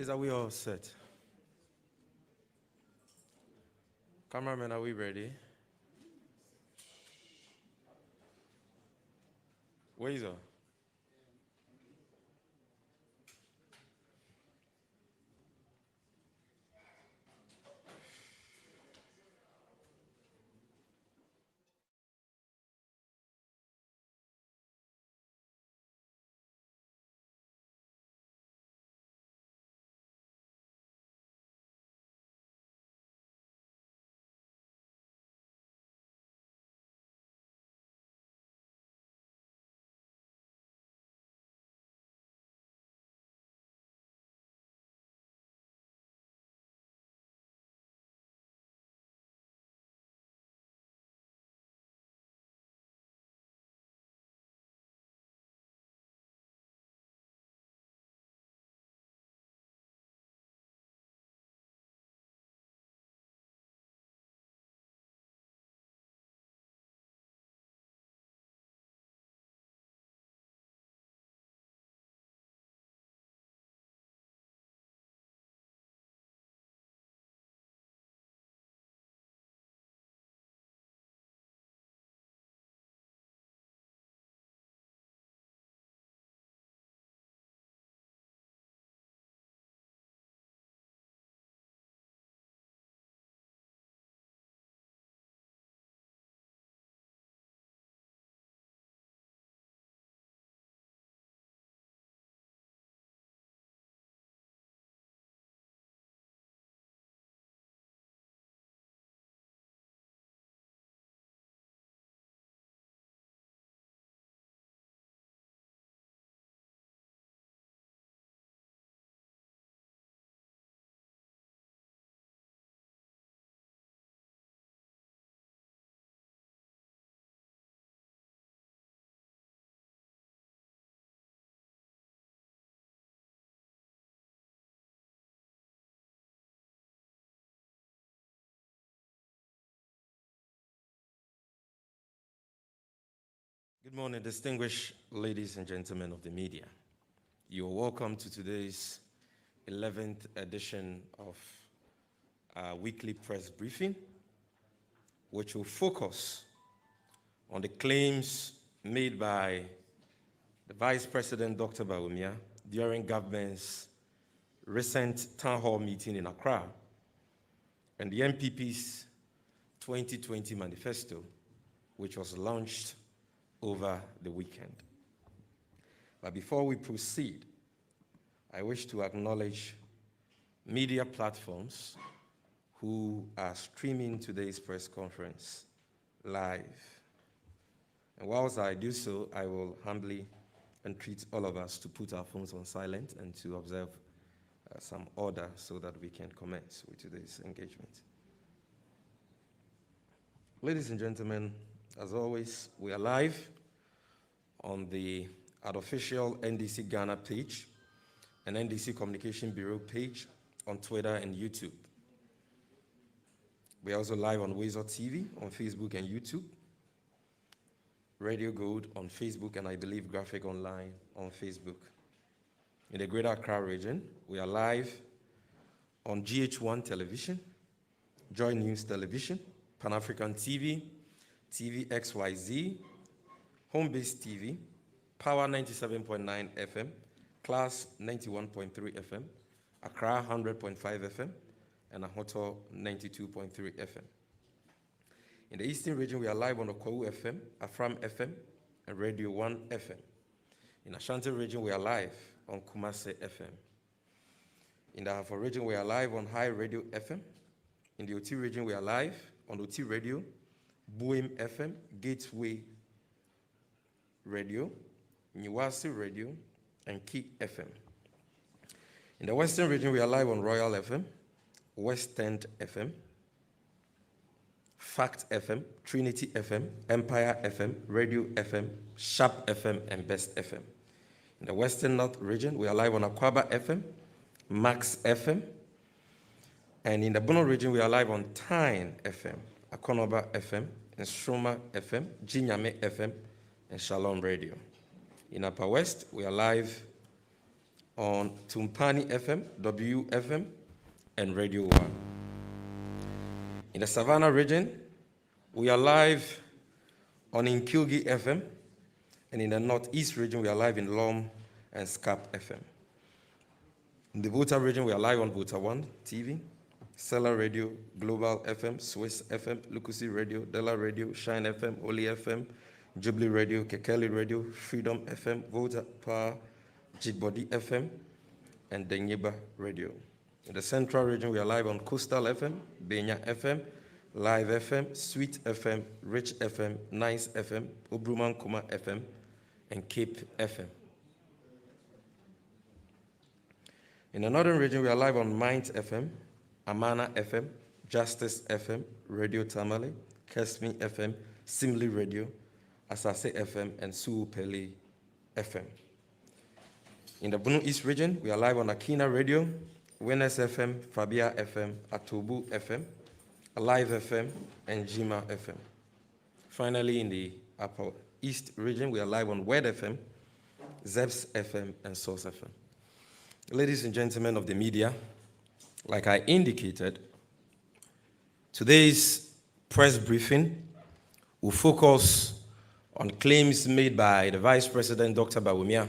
Please, are we all set? Cameraman, are we ready? Wazer. Good morning, distinguished ladies and gentlemen of the media. You are welcome to today's 11th edition of our weekly press briefing, which will focus on the claims made by the Vice President, Dr. Bawumia, during government's recent town hall meeting in Accra and the NPP's 2020 manifesto, which was launched over the weekend. But before we proceed, I wish to acknowledge media platforms who are streaming today's press conference live. And whilst I do so, I will humbly entreat all of us to put our phones on silent and to observe some order so that we can commence with today's engagement. Ladies and gentlemen, as always, we are live on the official NDC Ghana page and NDC Communication Bureau page on Twitter and YouTube. We are also live on Wazer TV, on Facebook and YouTube, Radio Gold on Facebook, and I believe Graphic Online on Facebook. In the Greater Accra region, we are live on GH1 Television, Joy News Television, Pan-African TV, TV XYZ, Home Base TV, Power 97.9 FM, Class 91.3 FM, Accra 100.5 FM, and Ahoto 92.3 FM. In the Eastern region, we are live on Okwahu FM, Afram FM, and Radio 1 FM. In Ashanti region, we are live on Kumase FM. In the Afro region, we are live on High Radio FM. In the OT region, we are live on OT Radio, Buim FM, Gateway Radio, Niwasi Radio, and Key FM. In the Western region, we are live on Royal FM, West End FM, Fact FM, Trinity FM, Empire FM, Radio FM, Sharp FM, and Best FM. In the Western North region, we are live on Akwaba FM, Max FM, and in the Bono region, we are live on Tyne FM, Akonoba FM, and Shroma FM, Jinyame FM, and Shalom Radio. In Upper West, we are live on Tumpani FM, WFM, and Radio 1. In the Savannah region, we are live on Inkilgi FM, and in the Northeast region, we are live in Lom and Scap FM. In the Volta region, we are live on Volta 1 TV, Seller Radio, Global FM, Swiss FM, Lukusi Radio, Della Radio, Shine FM, Oli FM, Jubilee Radio, Kekeli Radio, Freedom FM, Volta Power, Jigbody FM, and Denyeba Radio. In the Central region, we are live on Coastal FM, Benya FM, Live FM, Sweet FM, Rich FM, Nice FM, Obruman Kuma FM, and Cape FM. In the Northern region, we are live on Mind FM, Amana FM, Justice FM, Radio Tamale, Kesmi FM, Simli Radio, Asase FM, and Suupeli FM. In the Bunu East region, we are live on Akina Radio, Winners FM, Fabia FM, Atobu FM, Alive FM, and Jima FM. Finally, in the Upper East region, we are live on Wed FM, Zebs FM, and Source FM. Ladies and gentlemen of the media, like I indicated, today's press briefing will focus on claims made by the Vice President, Dr. Bawumia,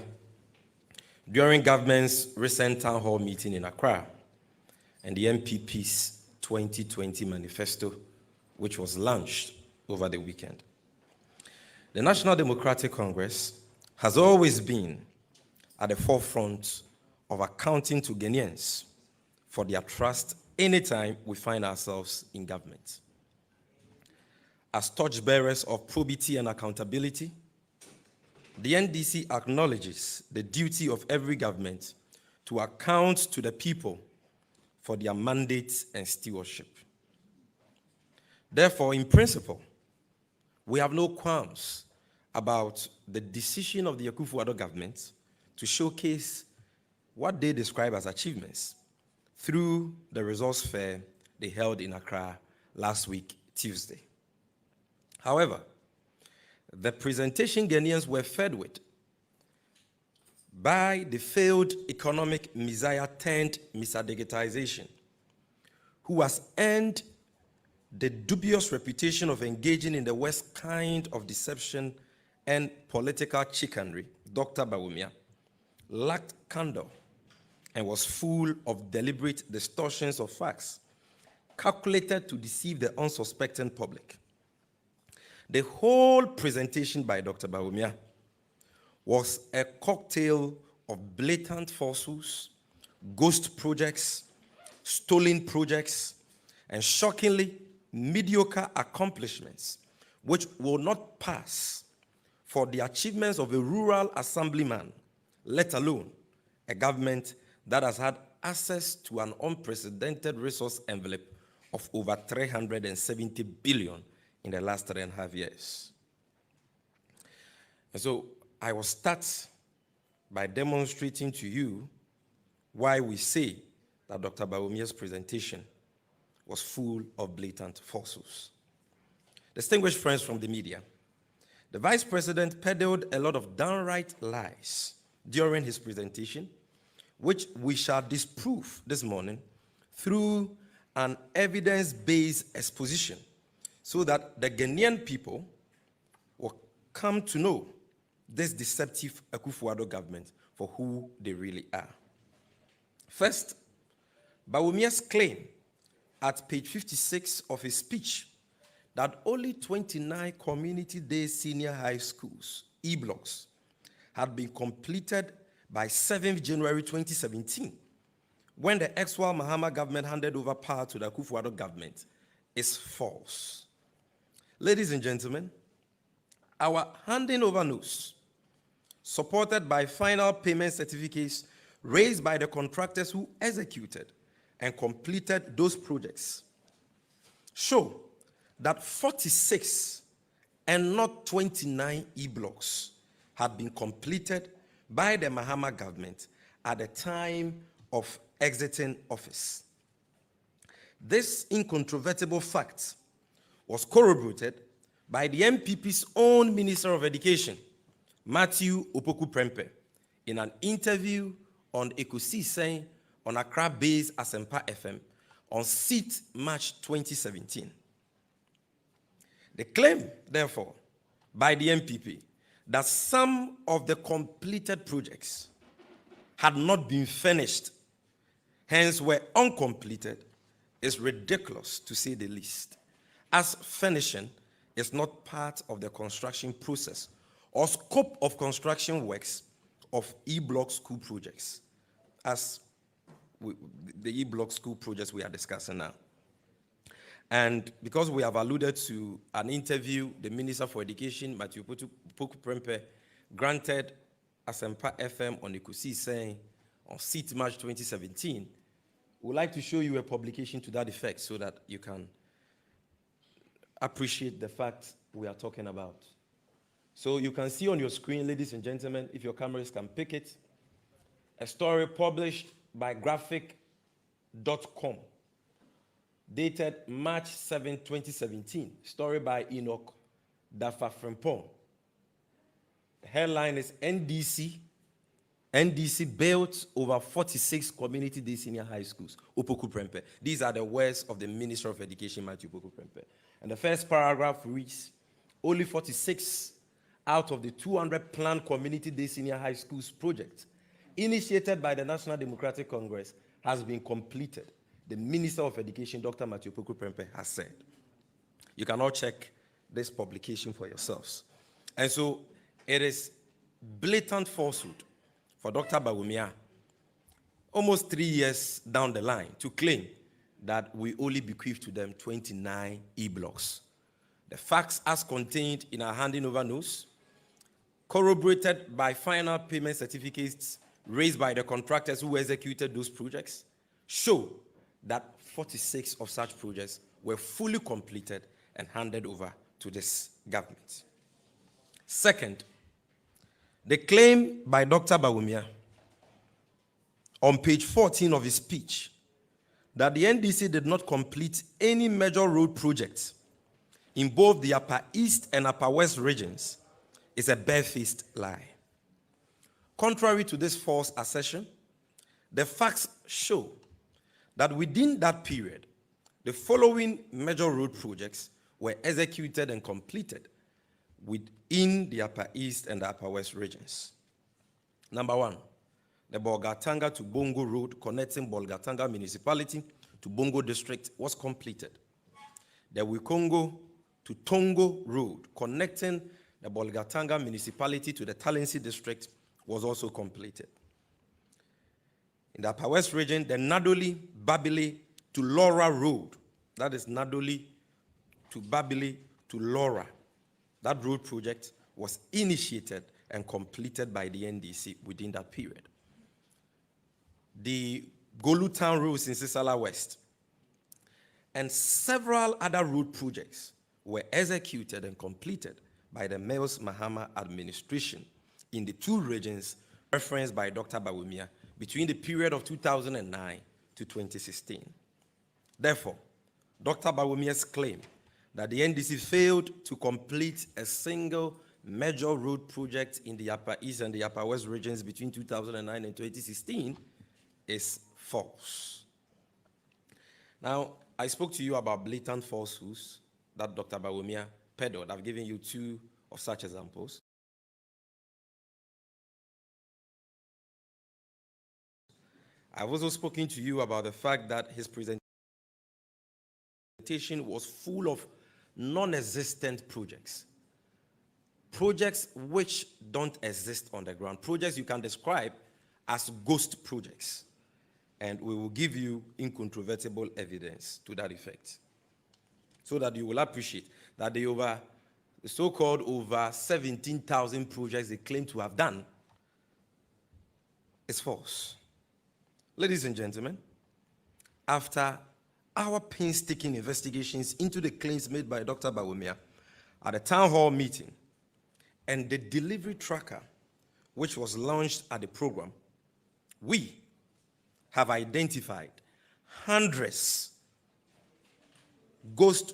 during government's recent town hall meeting in Accra and the MPP's 2020 manifesto, which was launched over the weekend. The National Democratic Congress has always been at the forefront of accounting to Ghanaians for their trust anytime we find ourselves in government. As torchbearers of probity and accountability, the NDC acknowledges the duty of every government to account to the people for their mandates and stewardship. Therefore, in principle, we have no qualms about the decision of the Akufo-Addo government to showcase what they describe as achievements through the resource fair they held in Accra last week, Tuesday. However, the presentation Ghanaians were fed with by the failed economic messiah turned misadigitization, who has earned the dubious reputation of engaging in the worst kind of deception and political chicanery, Dr. Bawumia, lacked candor and was full of deliberate distortions of facts, calculated to deceive the unsuspecting public. The whole presentation by Dr. Bawumia was a cocktail of blatant falsehoods, ghost projects, stolen projects, and shockingly mediocre accomplishments, which will not pass for the achievements of a rural assemblyman, let alone a government that has had access to an unprecedented resource envelope of over 370 billion in the last 3.5 years. And so I will start by demonstrating to you why we say that Dr. Bawumia's presentation was full of blatant falsehoods. Distinguished friends from the media, the Vice President peddled a lot of downright lies during his presentation, which we shall disprove this morning through an evidence-based exposition so that the Ghanaian people will come to know this deceptive Akufo-Addo government for who they really are. First, Bawumia's claim at page 56 of his speech that only 29 community-day senior high schools, E-blocks, had been completed by 7th January 2017, when the ex-Dramani Mahama government handed over power to the Akufo-Addo government, is false. Ladies and gentlemen, our handing over news, supported by final payment certificates raised by the contractors who executed and completed those projects, show that 46 and not 29 E-blocks had been completed by the Mahama government at the time of exiting office. This incontrovertible fact was corroborated by the MPP's own Minister of Education, Matthew Opoku-Prempeh, in an interview on Ekusi saying on Accra-based Asempa FM on 6th March 2017. The claim, therefore, by the MPP that some of the completed projects had not been finished, hence were uncompleted, is ridiculous to say the least, as finishing is not part of the construction process or scope of construction works of E-block school projects, as the E-block school projects we are discussing now. And because we have alluded to an interview the Minister for Education, Matthew Opoku-Prempeh, granted Asempa FM on Ekusi saying on 6th March 2017, we'd like to show you a publication to that effect so that you can appreciate the fact we are talking about. So you can see on your screen, ladies and gentlemen, if your cameras can pick it, a story published by graphic.com, dated March 7, 2017, story by Enoch Dafa Frimpong. The headline is NDC built over 46 community-day senior high schools, Opoku-Prempeh. These are the words of the Minister of Education, Matthew Opoku-Prempeh. And the first paragraph reads, only 46 out of the 200 planned community-day senior high schools project initiated by the National Democratic Congress has been completed. The Minister of Education, Dr. Matthew Opoku-Prempeh, has said. You can all check this publication for yourselves. And so it is blatant falsehood for Dr. Bawumia, almost 3 years down the line, to claim that we only bequeathed to them 29 E-blocks. The facts as contained in our handing over notes, corroborated by final payment certificates raised by the contractors who executed those projects, show that 46 of such projects were fully completed and handed over to this government. Second, the claim by Dr. Bawumia on page 14 of his speech that the NDC did not complete any major road projects in both the Upper East and Upper West regions is a barefaced lie. Contrary to this false assertion, the facts show that within that period, the following major road projects were executed and completed within the Upper East and the Upper West regions. Number one, the Bolgatanga to Bongo Road connecting Bolgatanga municipality to Bongo district was completed. The Wikongo to Tongo Road connecting the Bolgatanga municipality to the Talensi district was also completed. In the Upper West region, the Nadoli Babili to Laura Road, that is Nadoli to Babili to Laura, that road project was initiated and completed by the NDC within that period. The Golu Town roads in Sisala West and several other road projects were executed and completed by the Mills Mahama administration in the two regions referenced by Dr. Bawumia between the period of 2009 to 2016. Therefore, Dr. Bawumia's claim that the NDC failed to complete a single major road project in the Upper East and the Upper West regions between 2009 and 2016 is false. Now, I spoke to you about blatant falsehoods that Dr. Bawumia peddled. I've given you 2 of such examples. I've also spoken to you about the fact that his presentation was full of non-existent projects. Projects which don't exist on the ground. Projects you can describe as ghost projects. And we will give you incontrovertible evidence to that effect, so that you will appreciate that the so-called over 17,000 projects they claim to have done is false. Ladies and gentlemen, after our painstaking investigations into the claims made by Dr. Bawumia at the town hall meeting and the delivery tracker which was launched at the program, we have identified hundreds ghost,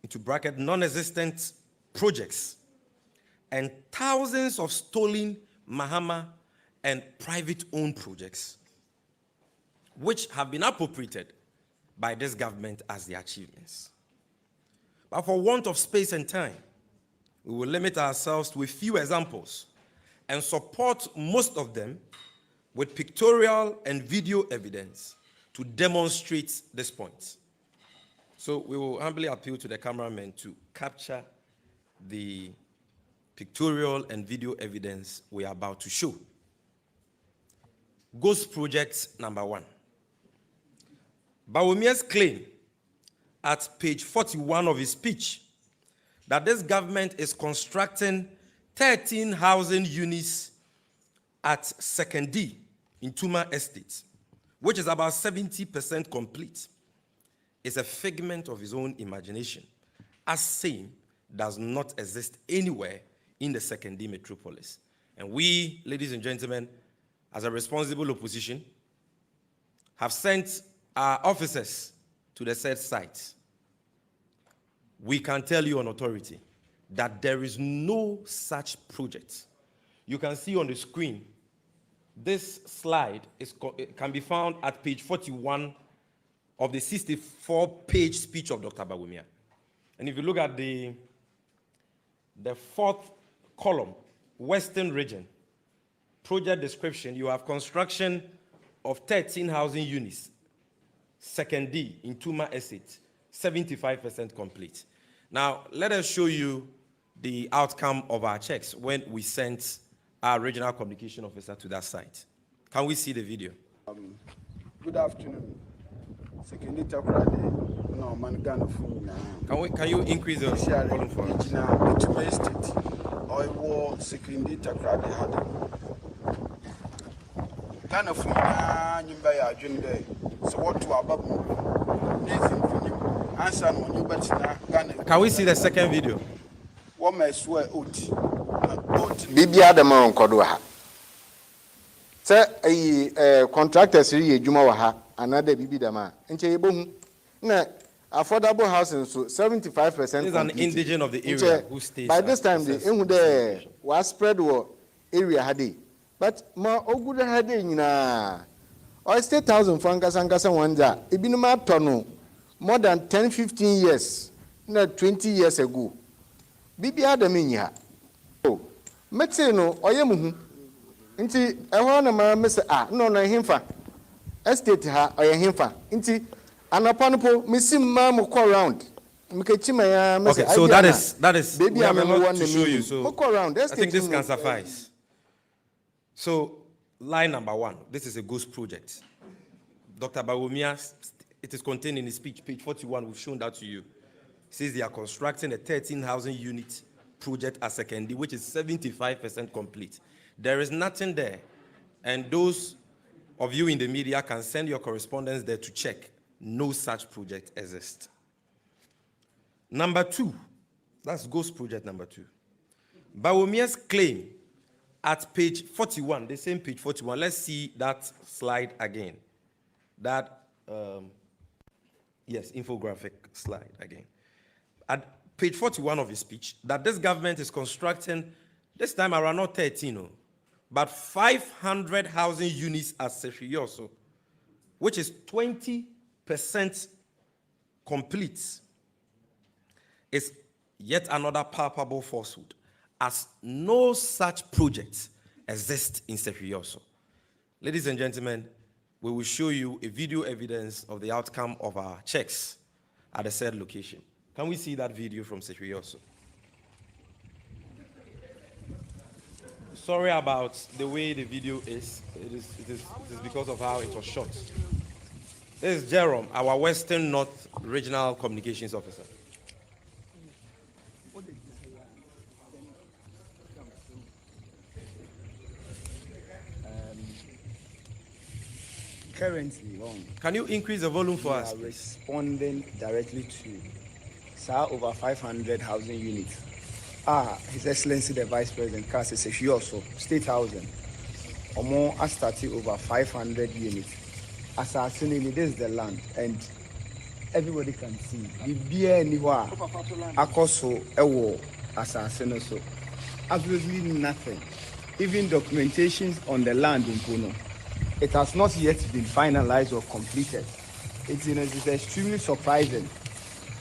into bracket, non-existent projects and thousands of stolen Mahama and private-owned projects which have been appropriated by this government as their achievements. But for want of space and time, we will limit ourselves to a few examples and support most of them with pictorial and video evidence to demonstrate this point. So we will humbly appeal to the cameraman to capture the pictorial and video evidence we are about to show. Ghost project number 1. Bawumia's claim at page 41 of his speech that this government is constructing 13,000 units at 2nd D in Tuma Estate, which is about 70% complete, is a figment of his own imagination, as same does not exist anywhere in the 2nd D metropolis. And we, ladies and gentlemen, as a responsible opposition, have sent our officers to the said site. We can tell you on authority that there is no such project. You can see on the screen, this slide can be found at page 41 of the 64-page speech of Dr. Bawumia. And if you look at the 4th column, Western region, project description, you have construction of 13,000 units, 2nd D in Tuma Estate, 75% complete. Now, let us show you the outcome of our checks when we sent our regional communication officer to that site. Can we see the video? Good afternoon. Can you increase the volume for us? Can we see the second video? Bibia de ma onkodo ha. Se contractors ri edwuma wa ha another bibi de ma. Nche yebohu na affordable housing so 75%. This is an indigent of the area who stays. By this time the ehu there was spread wo area ha dey. But ma ogude ha dey nyina. O stay 1,000 francs sankasa wanja. Ebinum atono more than 10-15 years na 20 years ago. Bibia de me nya. Mete no oyemuhu nti ehwa na ma mese no himfa estate ha oyehimfa nti anapa no po mesim ma mo call round mekechima ya mese. Okay, so that is baby, we have a lot to show you, so I think this can suffice. So line number 1, this is a ghost project. Dr. Bawumia, it is contained in his speech, page 41, we've shown that to you. It says they are constructing a 13,000 unit project at 2nd D, which is 75% complete. There is nothing there. And those of you in the media can send your correspondence there to check. No such project exists. Number 2, that's ghost project number 2. Bawumia's claim at page 41, the same page 41. Let's see that slide again. That, yes, infographic slide again. At page 41 of his speech, that this government is constructing, this time around not 13, but 500 housing units at Sefrioso, which is 20% complete is yet another palpable falsehood, as no such project exists in Sefiyoso. Ladies and gentlemen, we will show you a video evidence of the outcome of our checks at the said location. Can we see that video from Sefiyoso? Sorry about the way the video is. It is because of how it was shot. This is Jerome, our Western North Regional Communications Officer. Currently, can you increase the volume for us? We are responding directly to over 500 housing units. His Excellency the Vice President, Kasi also state housing. Or more, I started over 500 units. Assassinate, this is the land, and everybody can see. The beer anywhere, Akoso, Ewo, assassin so. Absolutely nothing. Even documentations on the land in Puno. It has not yet been finalized or completed. It's extremely surprising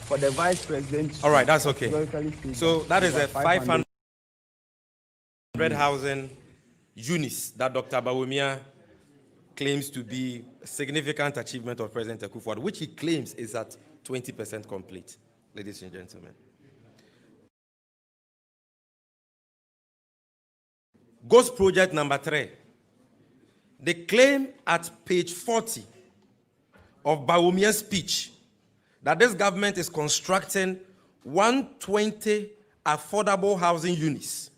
for the Vice President. All right, that's okay. So that is a 500 housing units that Dr. Bawumia claims to be a significant achievement of President Akufo-Addo, which he claims is at 20% complete, ladies and gentlemen. Ghost project number 3. They claim at page 40 of Bawumia's speech that this government is constructing 120 affordable housing units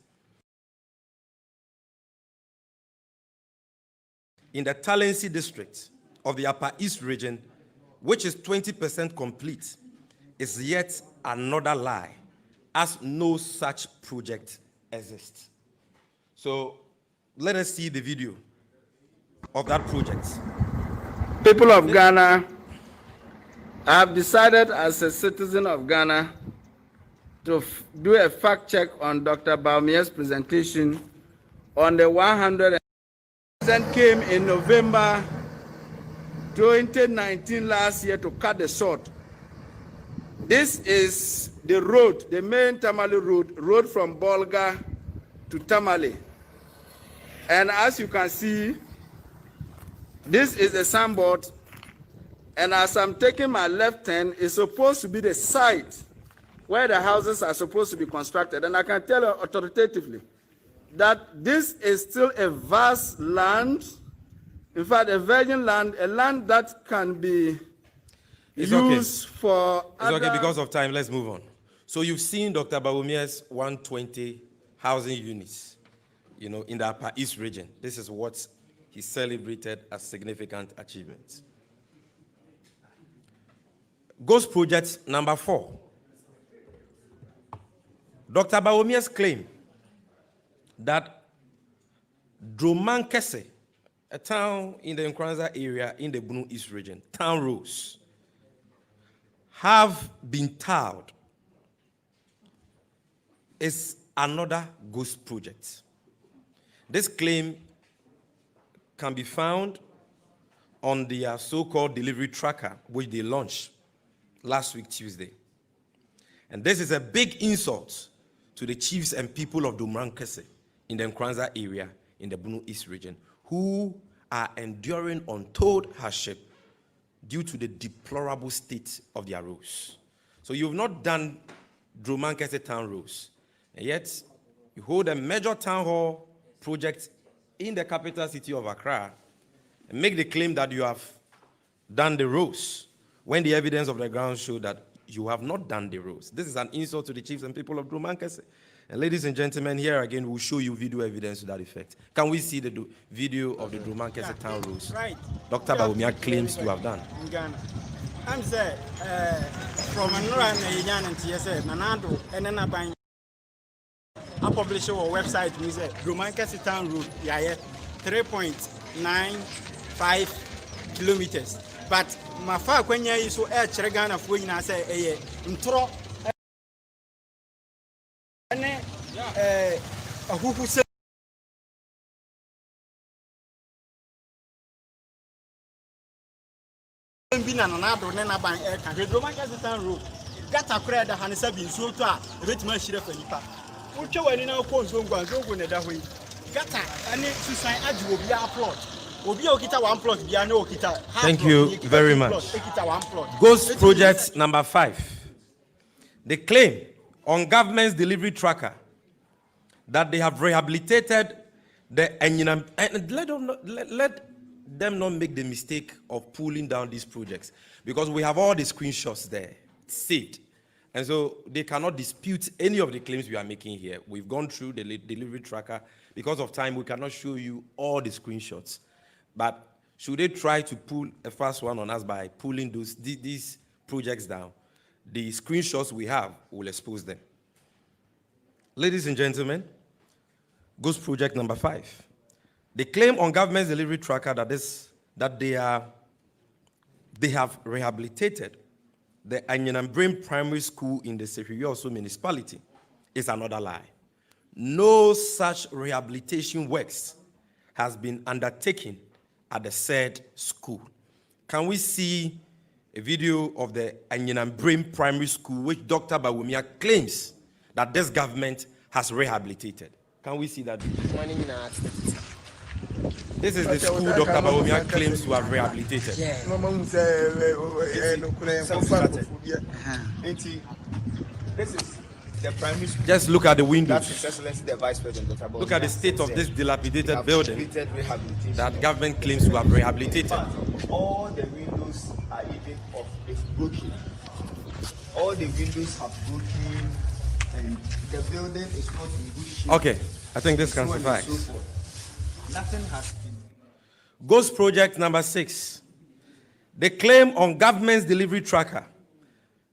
in the Talensi district of the Upper East region, which is 20% complete, is yet another lie, as no such project exists. So let us see the video of that project. People of Ghana, I have decided as a citizen of Ghana to do a fact check on Dr. Bawumia's presentation on the 100 came in November 2019 last year to cut the short. This is the road, the main Tamale road from Bolga to Tamale. And as you can see, this is a signboard, and as I'm taking my left turn, it's supposed to be the site where the houses are supposed to be constructed. And I can tell you authoritatively that this is still a vast land, in fact, a virgin land, a land that can be used for It's okay, because of time, let's move on. So you've seen Dr. Bawumia's 120 housing units, in the Upper East region. This is what he celebrated as significant achievements. Ghost project number 4. Dr. Bawumia's claim that Dromankese, a town in the Nkranza area in the Bunu East region, town roads, have been tiled, is another ghost project. This claim can be found on their so-called delivery tracker, which they launched last week, Tuesday. And this is a big insult to the chiefs and people of Dromankese in the Nkranza area in the Bunu East region, who are enduring untold hardship due to the deplorable state of their roads. So you've not done Dromankese town roads, and yet you hold a major town hall project in the capital city of Accra and make the claim that you have done the roads, when the evidence of the ground show that you have not done the roads. This is an insult to the chiefs and people of Dromankese. And ladies and gentlemen, here again, we'll show you video evidence to that effect. Can we see the video of the Dromankese town roads? Right. Dr. Bawumia claims to have done. In Ghana. I'm saying, from Nana Akufo-Addo, Nana Akufo-Addo, I publish our website, we say, Dramani town road, 3.95 kilometers. But my father, when you so air Ghana for you, I say, intro, who said, na Nanado ne na ban air can Romanka Town Road. Gata kura da Hanisa bin so to a betima hire fa nipa. Uche wani na ko zongo ne da hoyi. Gata ani susan agi obi a plot. Obi okita one plot bia na okita. Thank you very much. Okita one plot. Ghost project number 5. They claim on government's delivery tracker that they have rehabilitated the Enyinam, and let them not make the mistake of pulling down these projects, because we have all the screenshots there saved, and so they cannot dispute any of the claims we are making here. We've gone through the delivery tracker. Because of time, we cannot show you all the screenshots, but should they try to pull a fast one on us by pulling these projects down, the screenshots we have will expose them. Ladies and gentlemen, Ghost project number 5. They claim on government's delivery tracker that they have rehabilitated the Anyanambrim Primary School in the Sefiyoso municipality. It's another lie. No such rehabilitation works has been undertaken at the said school. Can we see a video of the Anyanambrim Primary School, which Dr. Bawumia claims that this government has rehabilitated? Can we see that video? This is the school Dr. Bawumia claims to have rehabilitated. This is the primary school. Just look at the windows. That's His Excellency the Vice President, Dr. Look at the state of this dilapidated building rehabilitation. that government claims to have rehabilitated. All the windows are even off. It's broken. All the windows have broken, and the building is not in good shape. Okay, I think this can So on and so suffice. forth. Nothing has been. Ghost project number 6. They claim on government's delivery tracker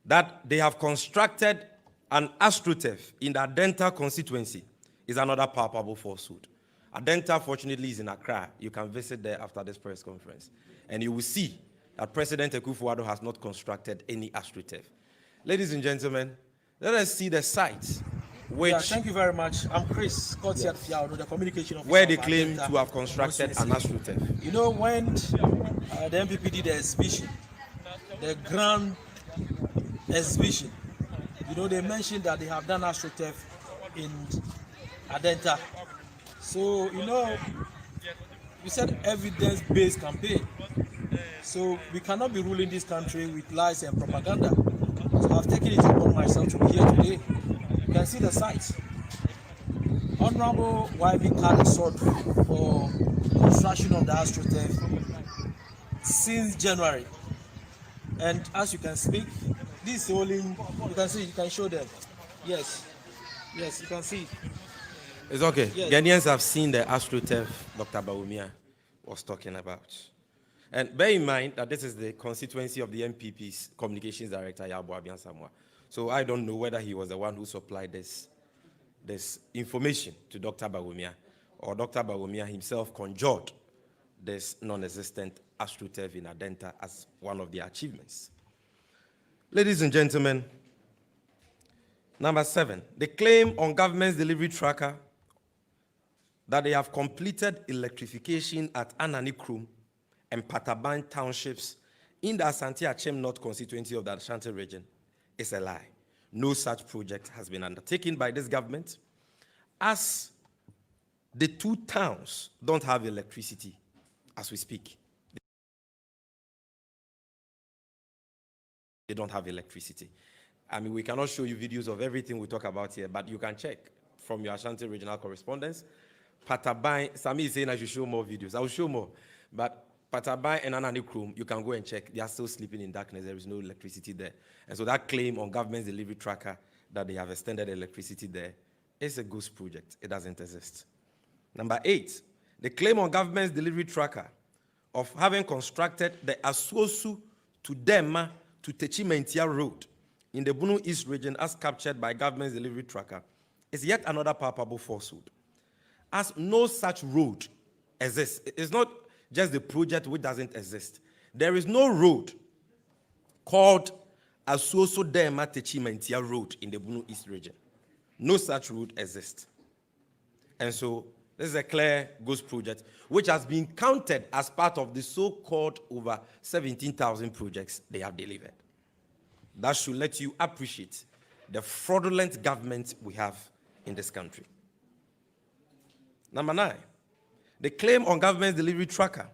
that they have constructed an astroturf in the Adenta constituency. Is another palpable falsehood. Adenta, fortunately, is in Accra. You can visit there after this press conference, and you will see that President Akufo-Addo has not constructed any astroturf. Ladies and gentlemen, let us see the site which, yeah, thank you very much. I'm Chris, Courtyard Fiado, the communication officer. where they of claim Adenta to have constructed an astroturf. You know, when the MPP did the exhibition, the grand exhibition, you know, they mentioned that they have done astroturf in Adenta. So, you know, we said evidence-based campaign. So we cannot be ruling this country with lies and propaganda. So I've taken it upon myself to be here today. You can see the site. Honorable YB Khan sought for construction of the astroturf since January. And as you can speak, this holding, you can see, you can show them. Yes, yes, you can see. It's okay. Yes. Ghanaians have seen the astroturf Dr. Bawumia was talking about. And bear in mind that this is the constituency of the MPP's communications director, Yabo Abian Samoa. So I don't know whether he was the one who supplied this information to Dr. Bawumia, or Dr. Bawumia himself conjured this non-existent astroturf in Adenta as one of their achievements. Ladies and gentlemen, number 7, they claim on government's delivery tracker that they have completed electrification at Ananikrum and Pataban townships in the Ashanti Achem North constituency of the Ashanti region. Is a lie. No such project has been undertaken by this government, as the 2 towns don't have electricity as we speak. They don't have electricity. I mean, we cannot show you videos of everything we talk about here, but you can check from your Ashanti regional correspondence. Pataban, Sami is saying I should show more videos. I will show more. But Pataban and Ananikrum, you can go and check. They are still sleeping in darkness. There is no electricity there. And so that claim on government's delivery tracker that they have extended electricity there is a ghost project. It doesn't exist. Number 8, the claim on government's delivery tracker of having constructed the Aswosu to Dema to Techimentia Road in the Bunu East region as captured by government's delivery tracker is yet another palpable falsehood, as no such road exists. It's not just the project which doesn't exist. There is no road called Aswosu Dema Techimentia Road in the Bunu East region. No such road exists. And so This is a clear ghost project, which has been counted as part of the so-called over 17,000 projects they have delivered. That should let you appreciate the fraudulent government we have in this country. Number 9, the claim on government delivery tracker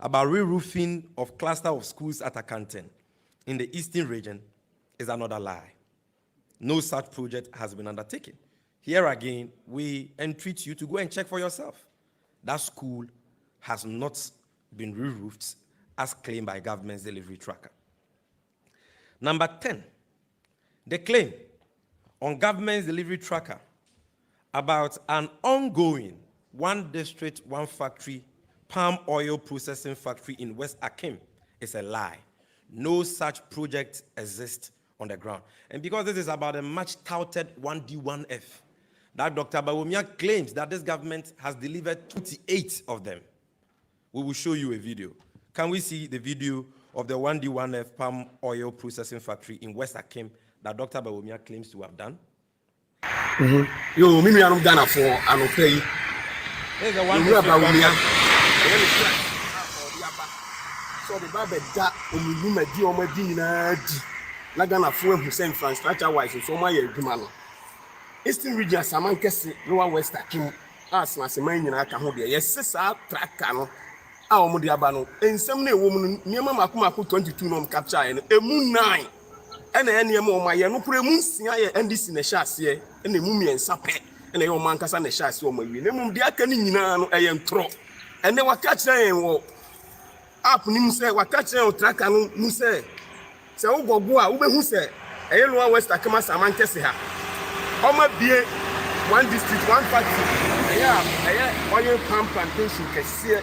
about re-roofing of cluster of schools at Ashanti in the eastern region is another lie. No such project has been undertaken. Here again, we entreat you to go and check for yourself. That school has not been re-roofed as claimed by government's delivery tracker. Number 10, the claim on government's delivery tracker about an ongoing one district, one factory palm oil processing factory in West Akim is a lie. No such project exists on the ground. And because this is about a much touted 1D1F, that Dr. Bawumia claims that this government has delivered 28 of them. We will show you a video. Can we see the video of the 1D1F palm oil processing factory in West Akim that Dr. Bawumia claims to have done? Yo, me I'm Ghana for an pay. There's the one. So the Bible that Omiduma di Omadina di Ghana for who send infrastructure wise so my Dumano. Eastern region Samankesi Lower West Akim as na seman nyina ka ho de yes sa tracker no a omo de aba no ensem na ewo mu niema makomako 22 no capture e no emu 9 ena ya niema o maye no kure mu nsia ye NDC na hya ase ena emu miensa pe ena ye o mankasa na hya ase o mawie na emu de aka ni nyina no eye ntro ene waka kire en wo app ni mu se waka kire o tracker no mu se wo gogo a wo behu se eye Lower West Akim Samankesi ha Oma bie one district, one factory. Oil palm plantation kese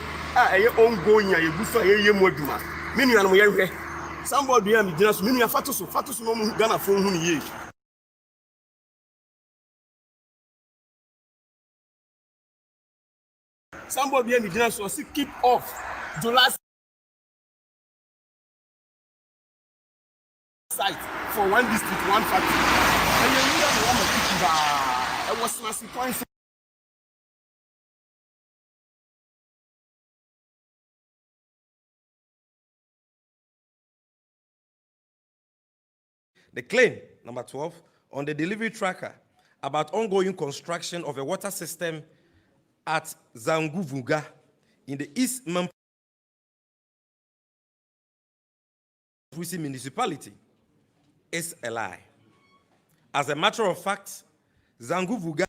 ongoing ya yebuso ye moduma. Minu ya no ye somebody ya mi gina so minu ya fatoso no mu Ghana fo hu ni ye. Somebody ya mi gina so keep off the last site for one district, one factory. I was massive point. The claim, number 12, on the delivery tracker about ongoing construction of a water system at Zanguvuga in the East Mampusi municipality is a lie. As a matter of fact, Zanguvuga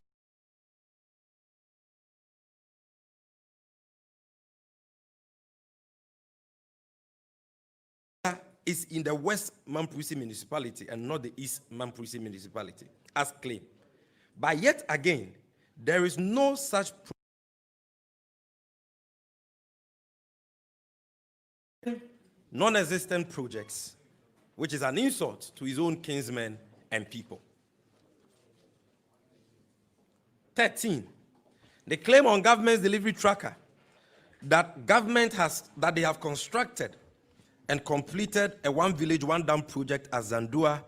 is in the West Mampusi municipality and not the East Mampusi municipality, as claimed. But yet again, there is no such non-existent projects, which is an insult to his own kinsmen and people. 13, the claim on government's delivery tracker that they have constructed and completed a one village, one dam project at Zandua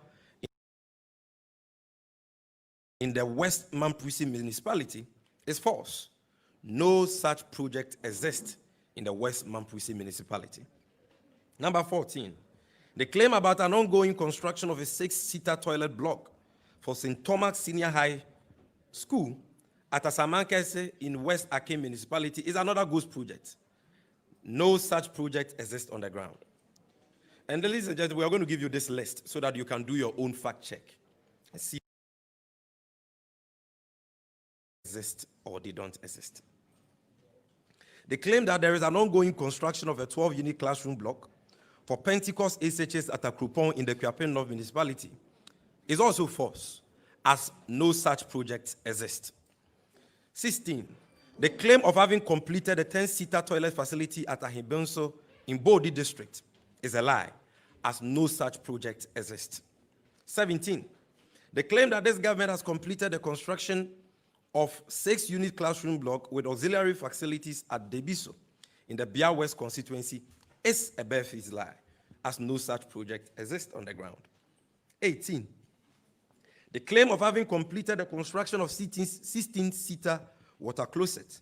in the West Mampusi municipality is false. No such project exists in the West Mampusi municipality. Number 14, the claim about an ongoing construction of a 6-seater toilet block for St. Thomas Senior High School at Asamankese in West Akim municipality is another ghost project. No such project exists on the ground. And ladies and gentlemen, we are going to give you this list so that you can do your own fact check and see if they exist or they don't exist. They claim that there is an ongoing construction of a 12-unit classroom block for Pentecost SHS at Accra in the Kwiapem North municipality is also false, as no such project exists. 16, the claim of having completed a 10-seater toilet facility at Ahimbenso in Bodi district is a lie, as no such project exists. 17, the claim that this government has completed the construction of 6-unit classroom block with auxiliary facilities at Debiso in the Bia West constituency is a barefaced lie, as no such project exists on the ground. 18, the claim of having completed the construction of 16-seater water closet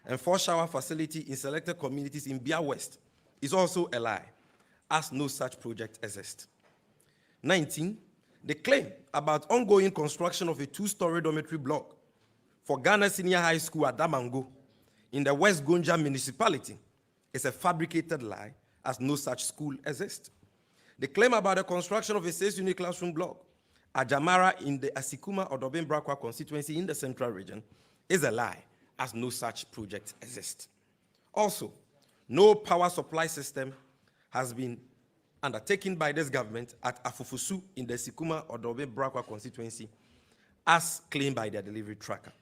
and 4-shower facility in selected communities in Bia West is also a lie, as no such project exists. 19, the claim about ongoing construction of a 2-story dormitory block for Ghana Senior High School at Damango in the West Gonja municipality is a fabricated lie, as no such school exists. The claim about the construction of a 6-unit classroom block at Jamara in the Asikuma or Dobin Brakwa constituency in the Central Region is a lie, as no such project exists. Also, no power supply system has been undertaken by this government at Afufusu in the Sikuma or Dobin Brakwa constituency, as claimed by their delivery tracker.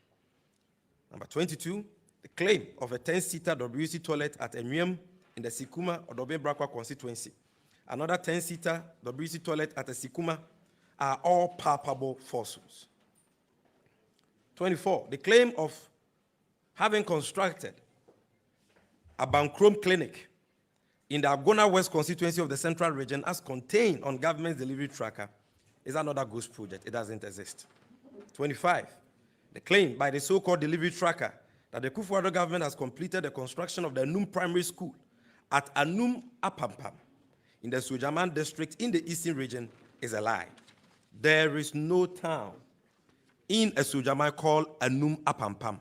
Number 22, the claim of a 10-seater WC toilet at Enyem in the Sikuma or Dobin Brakwa constituency, another 10-seater WC toilet at the Sikuma, are all palpable falsehoods. 24, the claim of having constructed a Bankrom clinic in the Agona West constituency of the Central Region as contained on government's delivery tracker is another ghost project. It doesn't exist. 25, the claim by the so-called delivery tracker that the Akufo-Addo government has completed the construction of the Anum Primary School at Anum Apampam in the Sojaman district in the Eastern Region is a lie. There is no town in a Sojaman called Anum Apampam,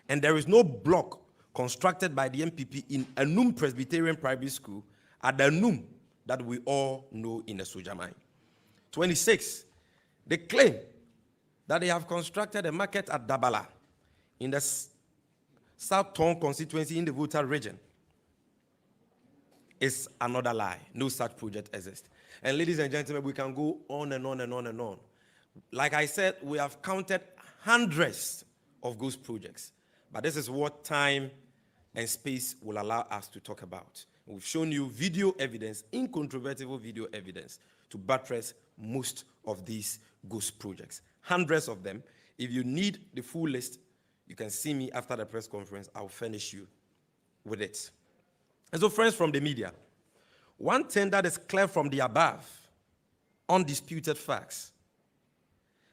and there is no block constructed by the MPP in Anum Presbyterian Primary School at the Anum that we all know in the Sojaman. 26, they claim that they have constructed a market at Dabala in the South Tong constituency in the Volta region is another lie. No such project exists. And ladies and gentlemen, we can go on and on and on and on. Like I said, we have counted hundreds of ghost projects, but this is what time and space will allow us to talk about. We've shown you video evidence, incontrovertible video evidence, to buttress most of these ghost projects. Hundreds of them. If you need the full list, you can see me after the press conference. I'll furnish you with it. And so, friends from the media, one thing that is clear from the above, undisputed facts,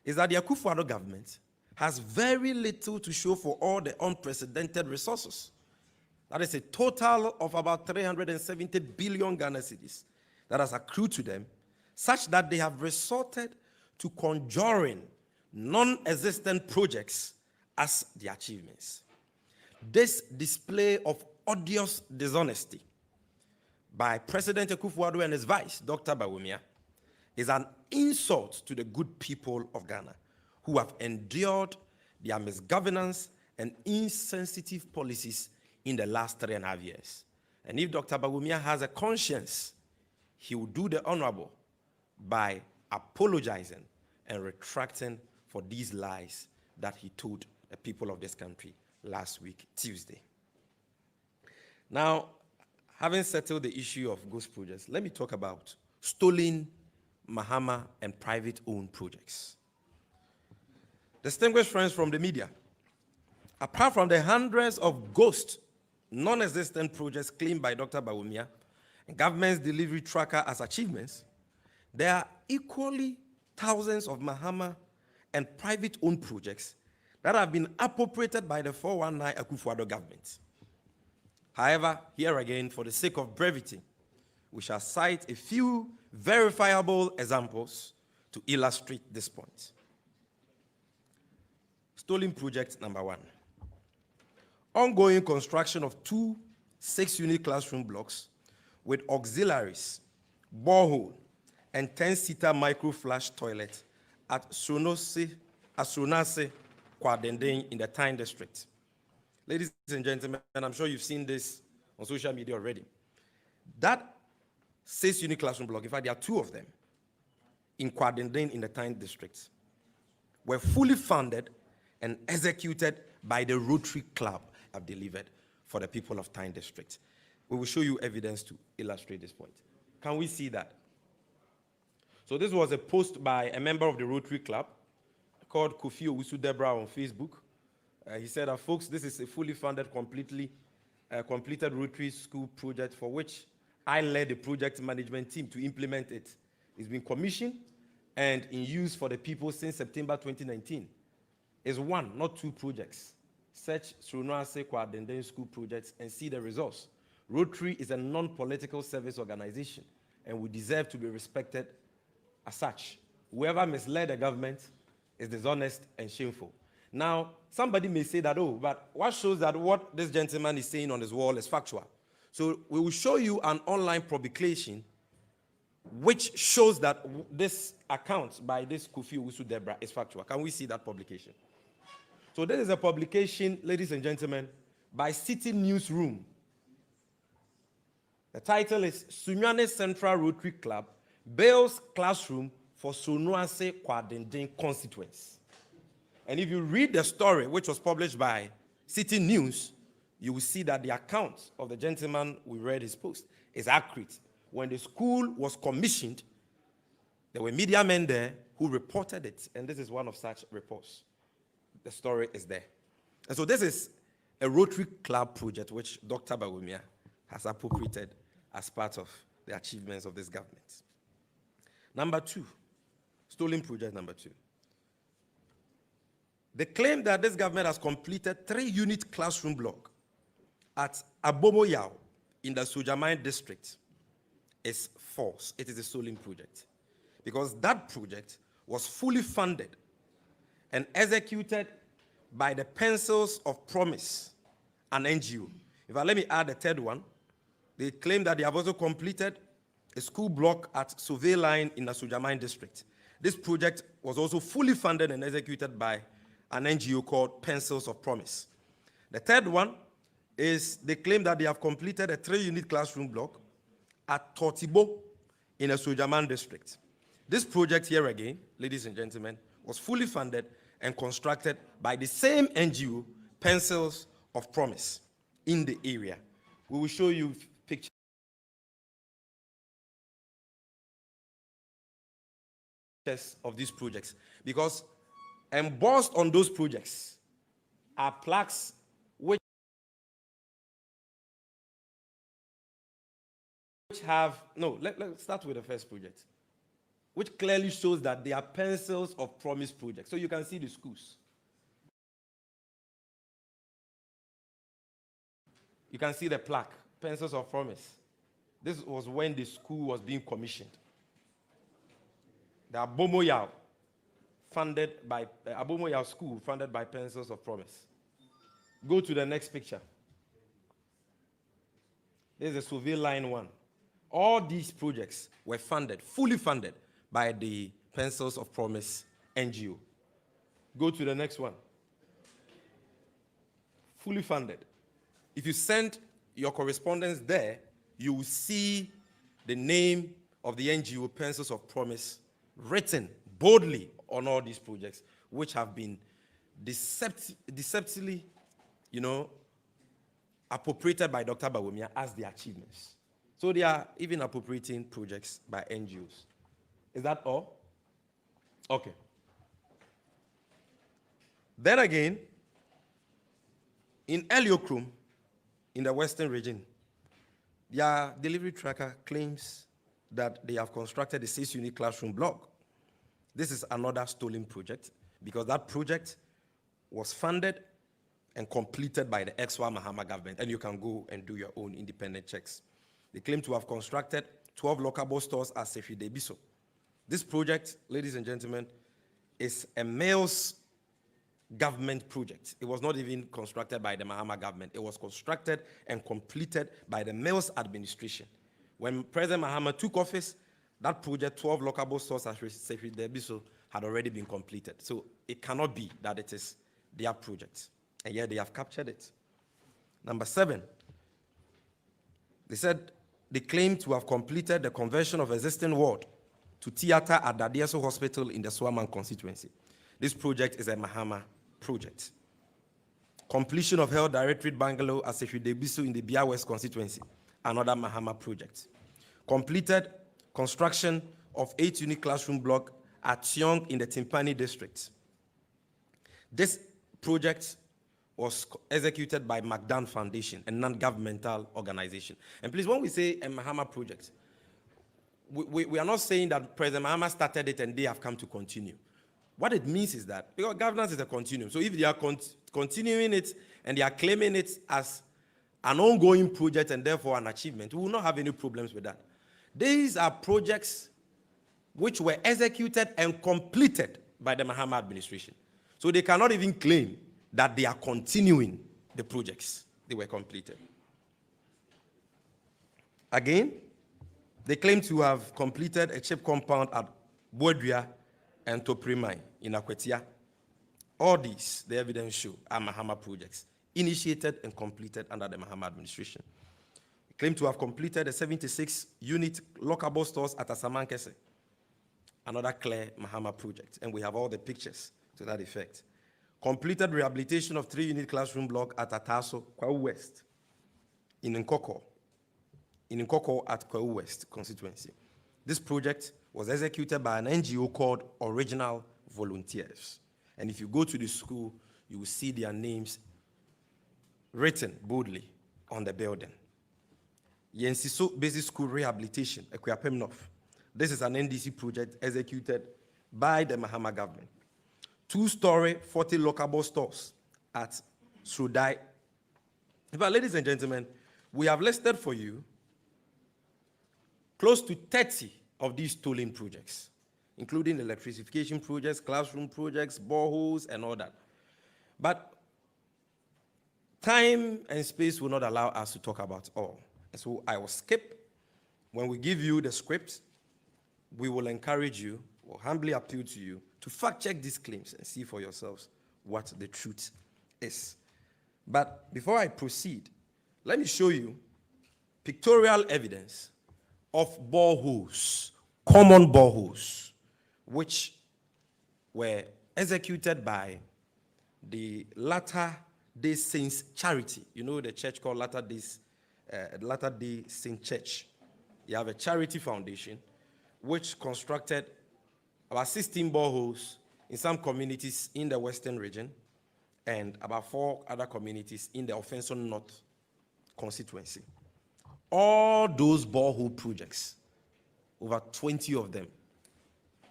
is that the Akufo-Addo government has very little to show for all the unprecedented resources. That is a total of about 370 billion Ghana cedis that has accrued to them, such that they have resorted to conjuring non-existent projects as the achievements. This display of odious dishonesty by President Akufo-Addo and his vice, Dr. Bawumia, is an insult to the good people of Ghana who have endured their misgovernance and insensitive policies in the last 3.5 years. And if Dr. Bawumia has a conscience, he will do the honorable by apologizing and retracting for these lies that he told the people of this country last week, Tuesday. Now, having settled the issue of ghost projects, let me talk about stolen Mahama and private-owned projects. Distinguished friends from the media, apart from the hundreds of ghost, non-existent projects claimed by Dr. Bawumia and government's delivery tracker as achievements, there are equally thousands of Mahama and private-owned projects that have been appropriated by the 419 Akufo-Addo government. However, here again, for the sake of brevity, we shall cite a few verifiable examples to illustrate this point. Stolen project number 1. Ongoing construction of 2 6-unit classroom blocks with auxiliaries, borehole, and 10-seater micro-flush toilet at Asronase, Kwadenden in the Tyne district. Ladies and gentlemen, and I'm sure you've seen this on social media already. That 6-unit classroom block, in fact, there are 2 of them in Kwadenden in the Tyne district, were fully funded and executed by the Rotary Club have delivered for the people of Tyne district. We will show you evidence to illustrate this point. Can we see that? So this was a post by a member of the Rotary Club called Kofi Owusu Debra on Facebook. He said, folks, this is a fully funded, completed Rotary School project for which I led the project management team to implement it. It's been commissioned and in use for the people since September 2019. It's 1, not 2 projects. search Sunuase Kwadenden school projects and see the results. Rotary is a non-political service organization, and we deserve to be respected as such. Whoever misled the government is dishonest and shameful. Now, somebody may say that, oh, but what shows that what this gentleman is saying on his wall is factual? So we will show you an online publication which shows that this account by this Kofi Owusu Debra is factual. Can we see that publication? So this is a publication, ladies and gentlemen, by City Newsroom. The title is Sunyane Central Rotary Club Bails Classroom for Sunuase Kwadenden Constituents. And if you read the story, which was published by City News, you will see that the account of the gentleman we read his post is accurate. When the school was commissioned, there were media men there who reported it, and this is one of such reports. The story is there. And so this is a Rotary Club project which Dr. Bawumia has appropriated as part of the achievements of this government. Number 2, stolen project number 2. They claim that this government has completed 3-unit classroom block at Abomoyao in the Sojamine district is false. It is a stolen project. Because that project was fully funded and executed by the Pencils of Promise, an NGO. In fact, let me add the third one. They claim that they have also completed a school block at Survey Line in the Sojamine district. This project was also fully funded and executed by an NGO called Pencils of Promise. The third one is they claim that they have completed a 3-unit classroom block at Tortibo in the Sojaman district. This project here again, ladies and gentlemen, was fully funded and constructed by the same NGO, Pencils of Promise, in the area. We will show you pictures of these projects, because embossed on those projects are plaques which have, no, let's start with the first project, which clearly shows that they are Pencils of Promise projects. So you can see the schools. You can see the plaque, Pencils of Promise. This was when the school was being commissioned. The Abomoyao, funded by Abomoyao School, funded by Pencils of Promise. Go to the next picture. There's a Survey Line 1. All these projects were funded, fully funded, by the Pencils of Promise NGO. Go to the next one. Fully funded. If you send your correspondence there, you will see the name of the NGO Pencils of Promise written boldly on all these projects, which have been deceptively, appropriated by Dr. Bawumia as the achievements. So they are even appropriating projects by NGOs. Is that all? Okay. Then again, in Eliokrum, in the Western region, their delivery tracker claims that they have constructed a 6-unit classroom block. This is another stolen project, because that project was funded and completed by the Dramani Mahama government, and you can go and do your own independent checks. They claim to have constructed 12 lockable stores at Sefi Debiso. This project, ladies and gentlemen, is a male's government project. It was not even constructed by the Mahama government. It was constructed and completed by the male's administration. When President Mahama took office, that project, 12 lockable stores at Sefi Debiso, had already been completed. So it cannot be that it is their project. And yet they have captured it. Number 7, they said they claim to have completed the conversion of existing ward to theater at the Adieso Hospital in the Swaman constituency. This project is a Mahama project. Completion of Health Directorate Bungalow at Sefi Debiso in the Bia West constituency, another Mahama project. Completed construction of 8-unit classroom block at Tiong in the Timpani district. This project was executed by McDan Foundation, a non-governmental organization. And please, when we say a Mahama project, we are not saying that President Mahama started it and they have come to continue. What it means is that, because governance is a continuum, so if they are continuing it and they are claiming it as an ongoing project and therefore an achievement, we will not have any problems with that. These are projects which were executed and completed by the Mahama administration. So they cannot even claim that they are continuing the projects. They were completed. Again, they claim to have completed a chip compound at Boadua and Toprimai in Akwetia. All these, the evidence show, are Mahama projects, initiated and completed under the Mahama administration. They claim to have completed a 76-unit lockable stores at Asamankese, another clear Mahama project, and we have all the pictures to that effect. Completed rehabilitation of 3-unit classroom block at Ataso, Kwau West, in Nkoko at Kwau West constituency. This project was executed by an NGO called Original Volunteers. And if you go to the school, you will see their names written boldly on the building. Yensiso Basic School Rehabilitation, Equiapem North. This is an NDC project executed by the Mahama government. 2-story, 40 lockable stores at Sudai. But ladies and gentlemen, we have listed for you close to 30 of these stolen projects, including electrification projects, classroom projects, boreholes, and all that. But time and space will not allow us to talk about all. And so I will skip. When we give you the script, we will encourage you, or humbly appeal to you, to fact-check these claims and see for yourselves what the truth is. But before I proceed, let me show you pictorial evidence of boreholes, common boreholes, which were executed by the Latter-day Saints Charity. You know the church called Latter-day Saint Church. You have a charity foundation which constructed about 16 boreholes in some communities in the western region and about 4 other communities in the Offenso North constituency. All those borehole projects, over 20 of them,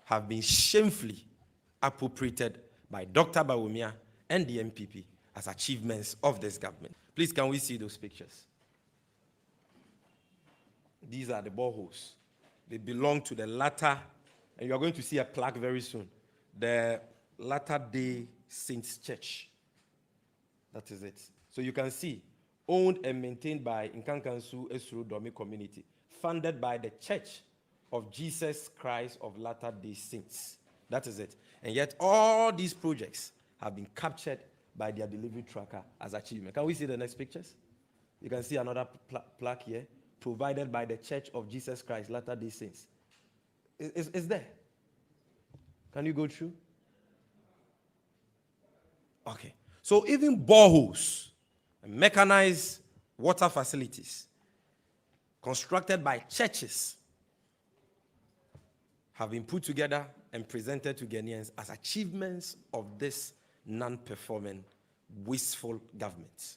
have been shamefully appropriated by Dr. Bawumia and the MPP as achievements of this government. Please, can we see those pictures? These are the boreholes. They belong to the latter, and you are going to see a plaque very soon, the Latter-day Saints Church. That is it. So you can see, owned and maintained by Nkankansu Esuru Domi community, funded by the Church of Jesus Christ of Latter-day Saints. That is it. And yet all these projects have been captured by their delivery tracker as achievement. Can we see the next pictures? You can see another plaque here, provided by the Church of Jesus Christ Latter-day Saints. Is there? Can you go through? Okay. So even boreholes, mechanized water facilities constructed by churches have been put together and presented to Ghanaians as achievements of this non-performing, wasteful government.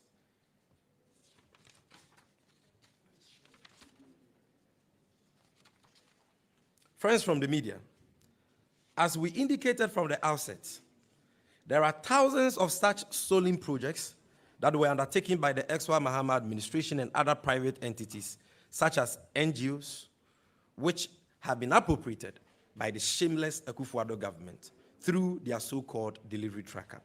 Friends from the media, as we indicated from the outset, there are thousands of such stolen projects that were undertaken by the ex-Wa Mahama administration and other private entities, such as NGOs, which have been appropriated by the shameless Akufo-Addo government through their so-called delivery tracker.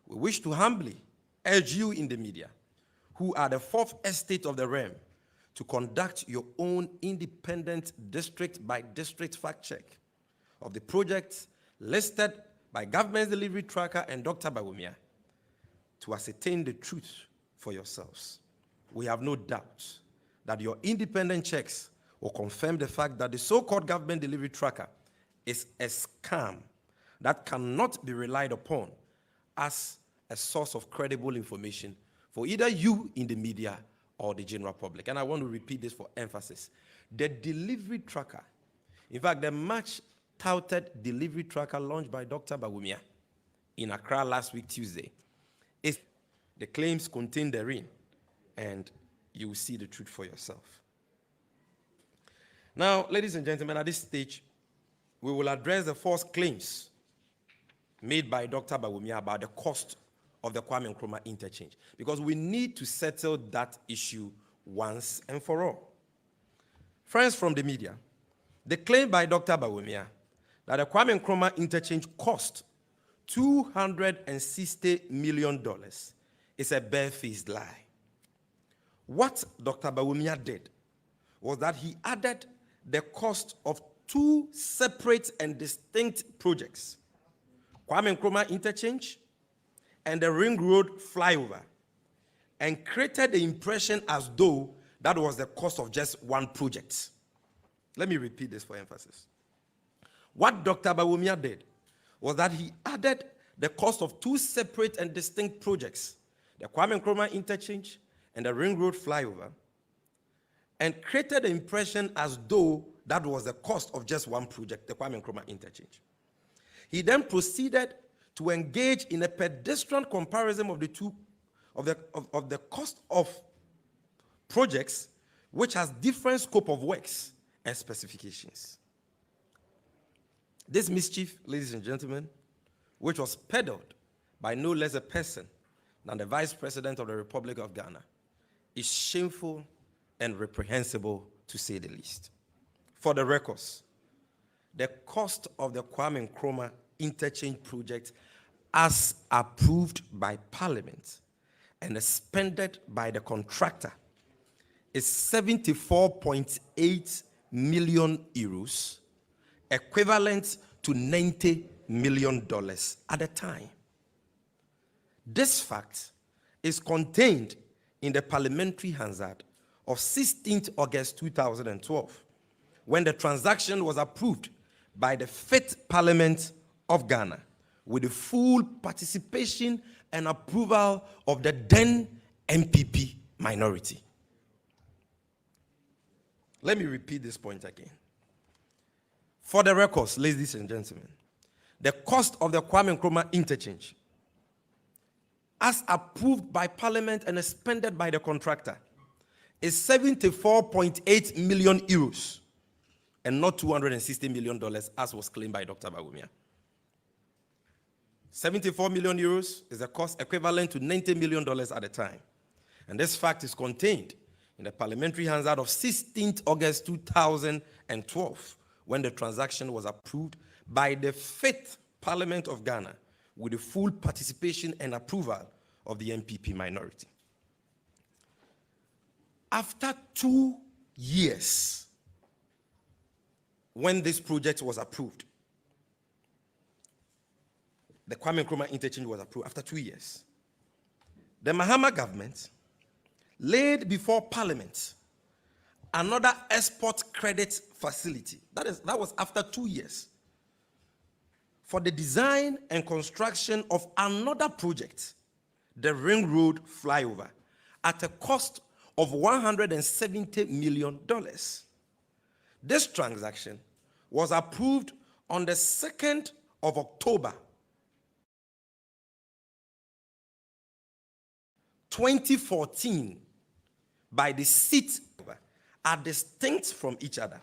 We wish to humbly urge you in the media, who are the fourth estate of the realm, to conduct your own independent district-by-district fact check of the projects listed by Government Delivery Tracker and Dr. Bawumia to ascertain the truth for yourselves. We have no doubt that your independent checks will confirm the fact that the so-called Government Delivery Tracker is a scam that cannot be relied upon as a source of credible information for either you in the media or the general public. And I want to repeat this for emphasis. The delivery tracker, in fact, the much touted delivery tracker launched by Dr. Bawumia in Accra last week, Tuesday, is the claims contained therein, and you will see the truth for yourself. Now, ladies and gentlemen, at this stage, we will address the false claims made by Dr. Bawumia about the cost of the Kwame Nkrumah interchange, because we need to settle that issue once and for all. Friends from the media, the claim by Dr. Bawumia that the Kwame Nkrumah interchange cost $260 million is a barefaced lie. What Dr. Bawumia did was that he added the cost of two separate and distinct projects, Kwame Nkrumah interchange and the Ring Road flyover, and created the impression as though that was the cost of just one project. Let me repeat this for emphasis. What Dr. Bawumia did was that he added the cost of two separate and distinct projects, the Kwame Nkrumah interchange and the Ring Road flyover, and created the impression as though that was the cost of just one project, the Kwame Nkrumah interchange. He then proceeded to engage in a pedestrian comparison of the two of the cost of projects which has different scope of works and specifications. This mischief, ladies and gentlemen, which was peddled by no less a person than the Vice President of the Republic of Ghana, is shameful and reprehensible, to say the least. For the records, the cost of the Kwame Nkrumah interchange project, as approved by Parliament and expended by the contractor, is 74.8 million euros, equivalent to $90 million at the time. This fact is contained in the Parliamentary Hansard of 16th August 2012, when the transaction was approved by the 5th Parliament of Ghana, with the full participation and approval of the then MPP minority. Let me repeat this point again. For the records, ladies and gentlemen, the cost of the Kwame Nkrumah interchange, as approved by Parliament and expended by the contractor, is 74.8 million euros and not $260 million, as was claimed by Dr. Bawumia. 74 million euros is the cost equivalent to $90 million at the time. And this fact is contained in the Parliamentary Hansard of 16th August 2012, when the transaction was approved by the 5th Parliament of Ghana, with the full participation and approval of the MPP minority. After 2 years, when this project was approved, the Kwame Nkrumah interchange was approved after 2 years, the Mahama government laid before Parliament another export credit facility. That was after 2 years, for the design and construction of another project, the Ring Road flyover, at a cost of $170 million. This transaction was approved on the 2nd of October 2014 by the seat, are distinct from each other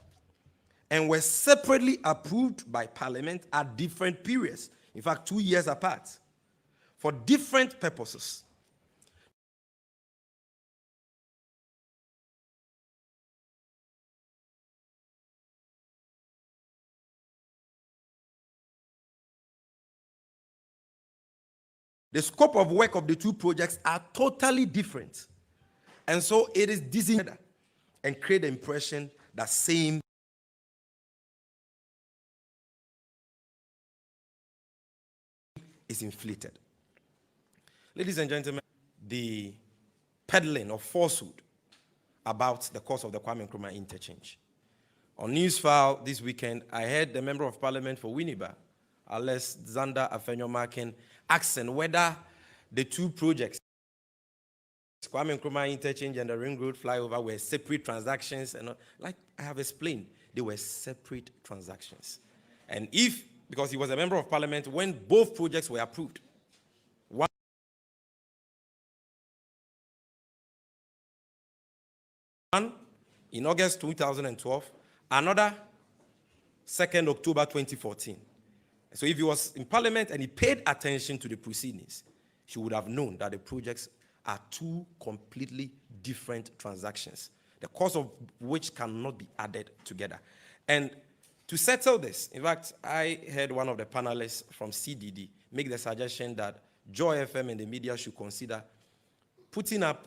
and were separately approved by Parliament at different periods, in fact 2 years apart, for different purposes. The scope of work of the two projects are totally different. And so it is designed and create the impression that same is inflated. Ladies and gentlemen, the peddling of falsehood about the cost of the Kwame Nkrumah interchange. On Newsfile this weekend, I heard the Member of Parliament for Winneba, Alexander Afenyo-Markin, asking whether the two projects, Kwame Nkrumah interchange and the Ring Road flyover, were separate transactions. And like I have explained, they were separate transactions. And if, because he was a Member of Parliament when both projects were approved, one in August 2012, another 2nd October 2014. So if he was in Parliament and he paid attention to the proceedings, he would have known that the projects are two completely different transactions, the cost of which cannot be added together. And to settle this, in fact, I heard one of the panelists from CDD make the suggestion that Joy FM and the media should consider putting up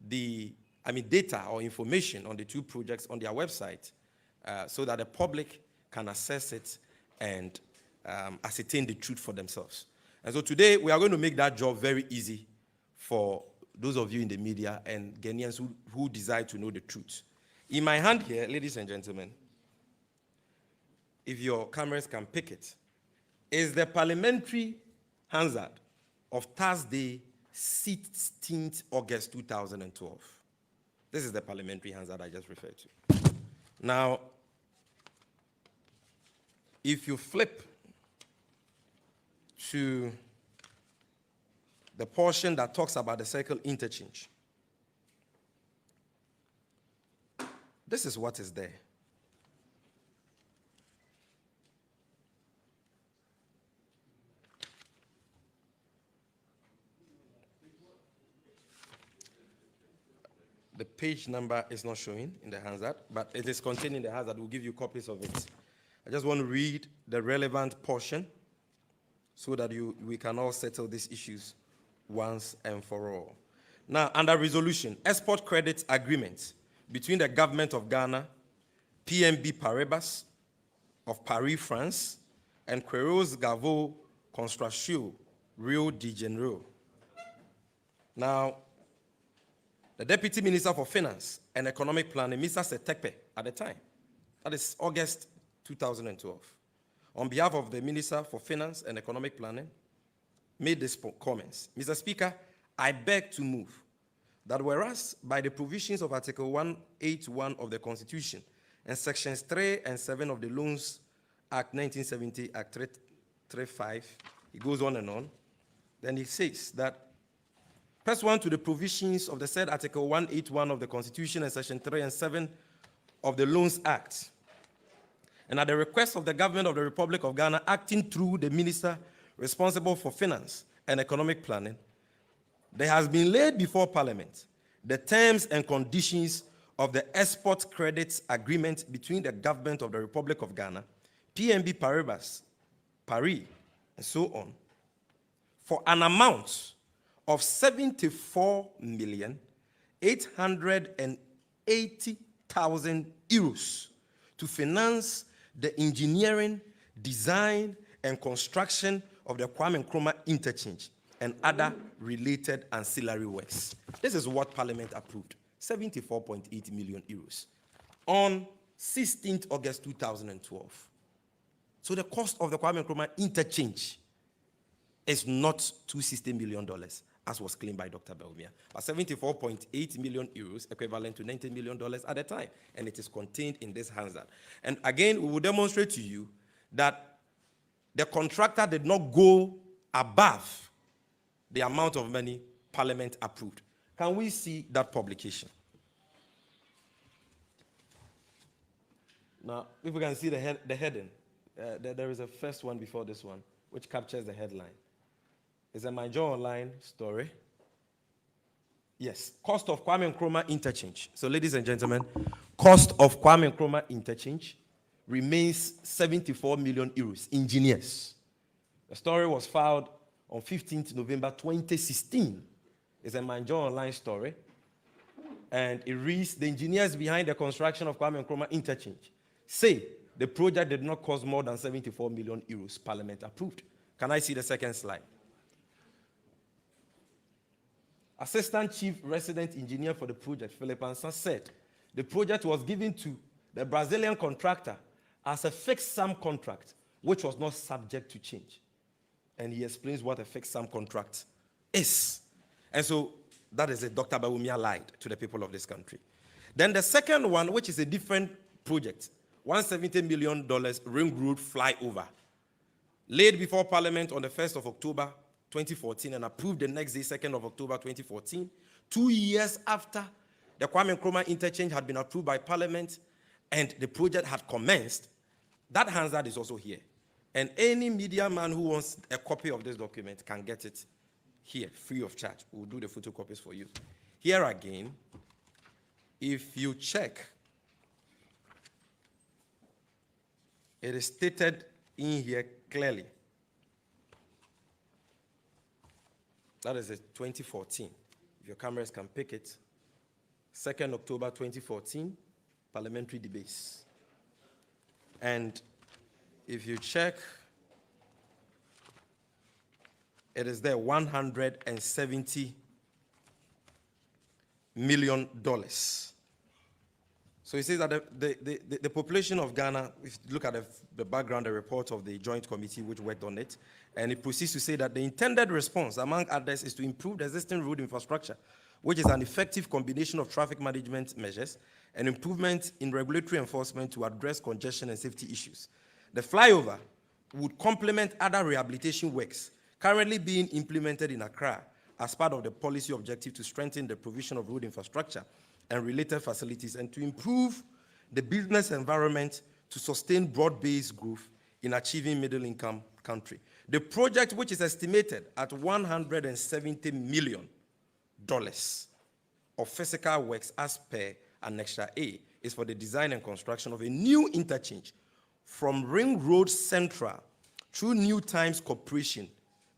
data or information on the two projects on their website so that the public can access it and ascertain the truth for themselves. And so today, we are going to make that job very easy for those of you in the media and Ghanaians who desire to know the truth. In my hand here, ladies and gentlemen, if your cameras can pick it, is the parliamentary Hansard of Thursday, 16th August 2012. This is the parliamentary Hansard I just referred to. Now, if you flip to the portion that talks about the circle interchange, this is what is there. The page number is not showing in the Hansard, but it is contained in the Hansard. We'll give you copies of it. I just want to read the relevant portion so that we can all settle these issues once and for all. Now, under resolution, export credit agreement between the government of Ghana, PNB Paribas of Paris, France, and Queiroz Gavo Construction, Rio de Janeiro. Now, the Deputy Minister for Finance and Economic Planning, Mr. Setekpe, at the time, that is August 2012, on behalf of the Minister for Finance and Economic Planning, made these comments. Mr. Speaker, I beg to move that whereas by the provisions of Article 181 of the Constitution and Sections 3 and 7 of the Loans Act 1970, Act 335, it goes on and on, then he says that pursuant to the provisions of the said Article 181 of the Constitution and Section 3 and 7 of the Loans Act, and at the request of the government of the Republic of Ghana, acting through the minister responsible for finance and economic planning, there has been laid before Parliament the terms and conditions of the export credits agreement between the government of the Republic of Ghana, PNB Paribas, Paris, and so on, for an amount of 74,880,000 euros to finance the engineering, design, and construction of the Kwame Nkrumah interchange and other related ancillary works. This is what Parliament approved, 74.8 million euros on 16th August 2012. So the cost of the Kwame Nkrumah interchange is not $260 million, as was claimed by Dr. Belmia, but 74.8 million euros, equivalent to $90 million at the time, and it is contained in this Hansard. And again, we will demonstrate to you that the contractor did not go above the amount of money Parliament approved. Can we see that publication? Now, if we can see the heading, there is a first one before this one, which captures the headline. It's a Major Online story. Yes, cost of Kwame Nkrumah interchange. So, ladies and gentlemen, cost of Kwame Nkrumah interchange remains 74 million euros. Engineers. The story was filed on 15th November 2016. It's a Major Online story. And it reads, the engineers behind the construction of Kwame Nkrumah interchange say the project did not cost more than 74 million euros. Parliament approved. Can I see the second slide? Assistant Chief Resident Engineer for the project, Philip Ansa, said the project was given to the Brazilian contractor as a fixed-sum contract, which was not subject to change. And he explains what a fixed-sum contract is. And so that is it. Dr. Bawumia lied to the people of this country. Then the second one, which is a different project, $170 million Ring Road flyover, laid before Parliament on the 1st of October 2014 and approved the next day, 2nd of October 2014, 2 years after the Kwame Nkrumah interchange had been approved by Parliament and the project had commenced. That Hansard is also here. And any media man who wants a copy of this document can get it here, free of charge. We'll do the photocopies for you. Here again, if you check, it is stated in here clearly. That is a 2014. If your cameras can pick it. 2nd October 2014, parliamentary debates. And if you check, it is there $170 million. So it says that the population of Ghana, if you look at the background, the report of the joint committee which worked on it, and it proceeds to say that the intended response, among others, is to improve the existing road infrastructure, which is an effective combination of traffic management measures and improvement in regulatory enforcement to address congestion and safety issues. The flyover would complement other rehabilitation works currently being implemented in Accra as part of the policy objective to strengthen the provision of road infrastructure and related facilities and to improve the business environment to sustain broad-based growth in achieving middle-income country. The project, which is estimated at $170 million of physical works as per Annexure A, is for the design and construction of a new interchange from Ring Road Central through New Times Corporation,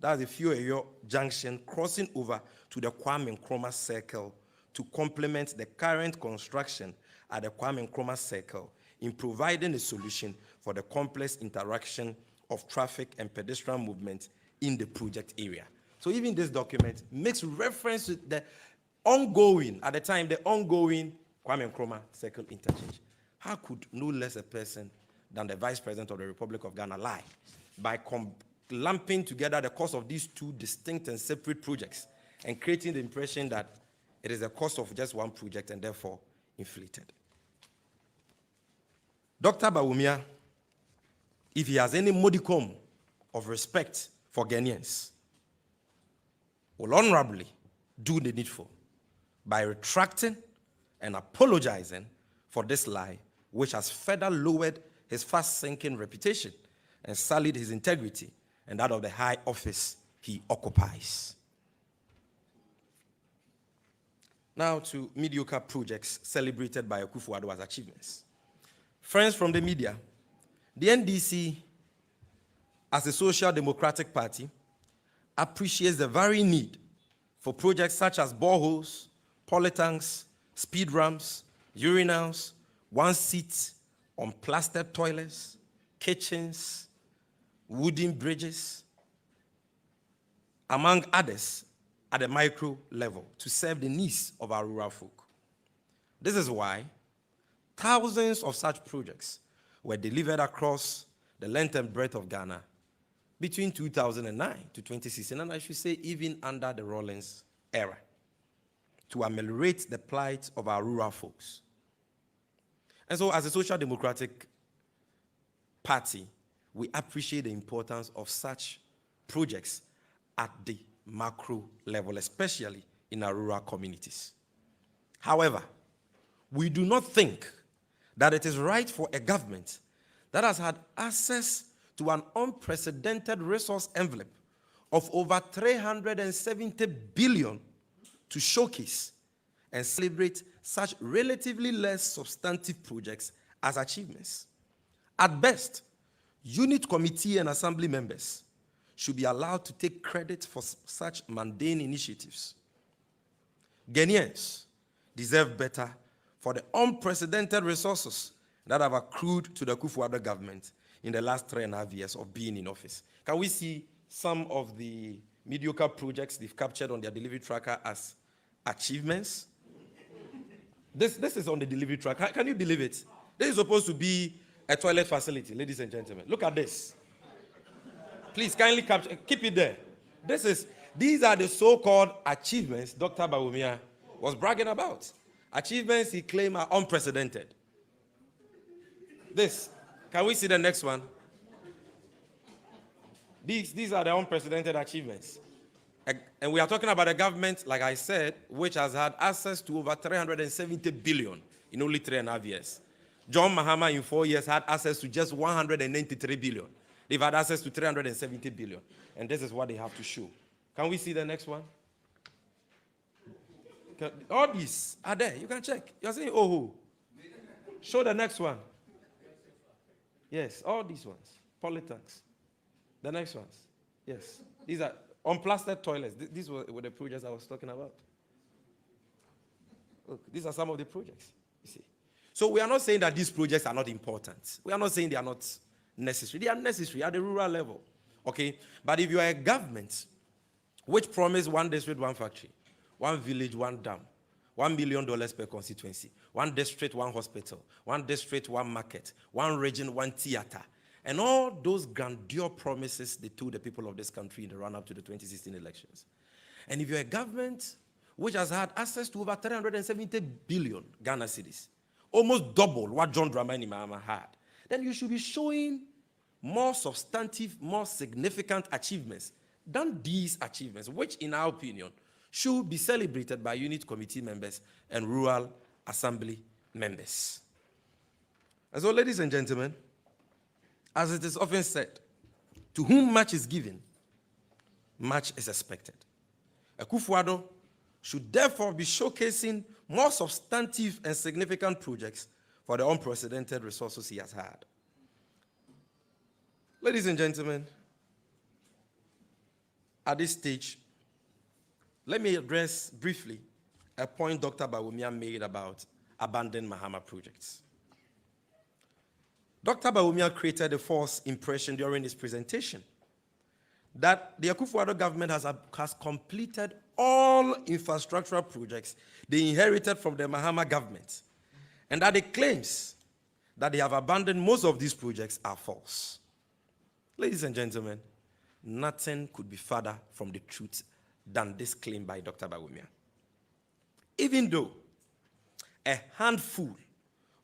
that's the Fueyo Junction, crossing over to the Kwame Nkrumah Circle to complement the current construction at the Kwame Nkrumah Circle in providing a solution for the complex interaction of traffic and pedestrian movement in the project area. So even this document makes reference to the ongoing, at the time, the ongoing Kwame Nkrumah Circle interchange. How could no less a person than the Vice President of the Republic of Ghana lie by lumping together the cost of these two distinct and separate projects and creating the impression that it is the cost of just one project and therefore inflated? Dr. Bawumia, if he has any modicum of respect for Ghanaians, will honorably do the needful by retracting and apologizing for this lie, which has further lowered his fast-sinking reputation and sullied his integrity and that of the high office he occupies. Now to mediocre projects celebrated by Akufo-Addo as achievements. Friends from the media, the NDC, as a social democratic party, appreciates the very need for projects such as boreholes, polytanks, speed ramps, urinals, one-seat unplastered toilets, kitchens, wooden bridges, among others, at the micro level to serve the needs of our rural folk. This is why thousands of such projects were delivered across the length and breadth of Ghana between 2009 to 2016, and I should say even under the Rawlings era, to ameliorate the plight of our rural folks. And so as a social democratic party, we appreciate the importance of such projects at the macro level, especially in our rural communities. However, we do not think that it is right for a government that has had access to an unprecedented resource envelope of over 370 billion to showcase and celebrate such relatively less substantive projects as achievements. At best, unit committee and assembly members should be allowed to take credit for such mundane initiatives. Ghanaians deserve better for the unprecedented resources that have accrued to the Akufo-Addo government in the last 3.5 years of being in office. Can we see some of the mediocre projects they've captured on their delivery tracker as achievements? This is on the delivery tracker. Can you believe it? This is supposed to be a toilet facility, ladies and gentlemen. Look at this. Please kindly capture, keep it there. These are the so-called achievements Dr. Bawumia was bragging about. Achievements he claimed are unprecedented. This, can we see the next one? These are the unprecedented achievements. And we are talking about a government, like I said, which has had access to over 370 billion in only 3.5 years. John Mahama in 4 years had access to just 193 billion. They've had access to 370 billion. And this is what they have to show. Can we see the next one? All these are there. You can check. You're saying, oh, show the next one. Yes, all these ones. Polytanks. The next ones. Yes. These are unplastered toilets. These were the projects I was talking about. Look, these are some of the projects. You see. So we are not saying that these projects are not important. We are not saying they are not necessary. They are necessary at the rural level. Okay? But if you are a government which promised one district, one factory, one village, one dam, $1 million per constituency, one district, one hospital, one district, one market, one region, one theater, and all those grandeur promises they told the people of this country in the run-up to the 2016 elections. And if you're a government which has had access to over 370 billion Ghana cedis, almost double what John Dramani Mahama had, then you should be showing more substantive, more significant achievements than these achievements, which in our opinion should be celebrated by unit committee members and rural assembly members. And so, ladies and gentlemen, as it is often said, to whom much is given, much is expected. Akufo-Addo should therefore be showcasing more substantive and significant projects for the unprecedented resources he has had. Ladies and gentlemen, at this stage, let me address briefly a point Dr. Bawumia made about abandoned Mahama projects. Dr. Bawumia created a false impression during his presentation that the Akufo-Addo government has completed all infrastructural projects they inherited from the Mahama government, and that the claims that they have abandoned most of these projects are false. Ladies and gentlemen, nothing could be further from the truth than this claim by Dr. Bawumia. Even though a handful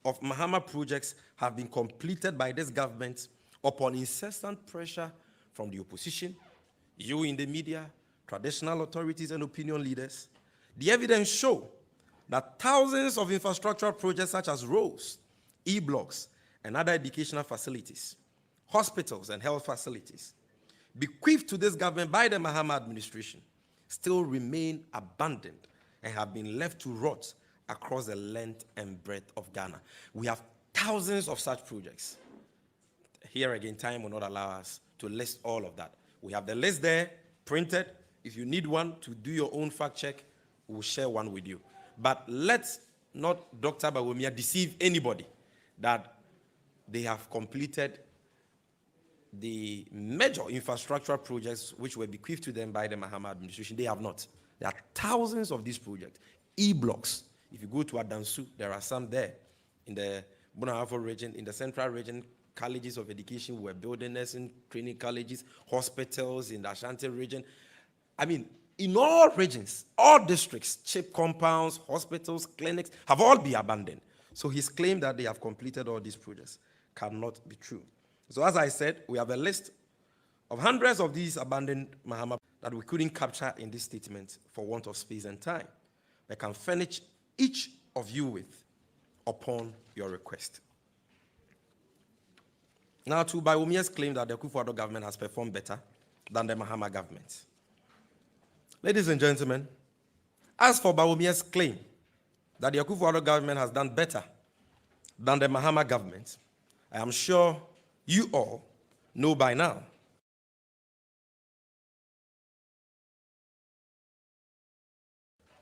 of Mahama projects have been completed by this government upon incessant pressure from the opposition, you in the media, traditional authorities and opinion leaders, the evidence show that thousands of infrastructural projects such as roads, e-blocks, and other educational facilities, hospitals and health facilities, bequeathed to this government by the Mahama administration, still remain abandoned and have been left to rot across the length and breadth of Ghana. We have thousands of such projects. Here again, time will not allow us to list all of that. We have the list there, printed. If you need one to do your own fact check, we'll share one with you. But let's not, Dr. Bawumia, deceive anybody that they have completed the major infrastructural projects which were bequeathed to them by the Mahama administration. They have not. There are thousands of these projects. E-blocks. If you go to Adansu, there are some there. In the Bunahafo region, in the central region, colleges of education were building nursing training colleges, hospitals in the Ashanti region. I mean, in all regions, all districts, CHIP compounds, hospitals, clinics have all been abandoned. So his claim that they have completed all these projects cannot be true. So as I said, we have a list of hundreds of these abandoned Mahama that we couldn't capture in this statement for want of space and time. I can furnish each of you with upon your request. Now, to Bawumia's claim that the Akufo-Addo government has performed better than the Mahama government. Ladies and gentlemen, as for Bawumia's claim that the Akufo-Addo government has done better than the Mahama government, I am sure you all know by now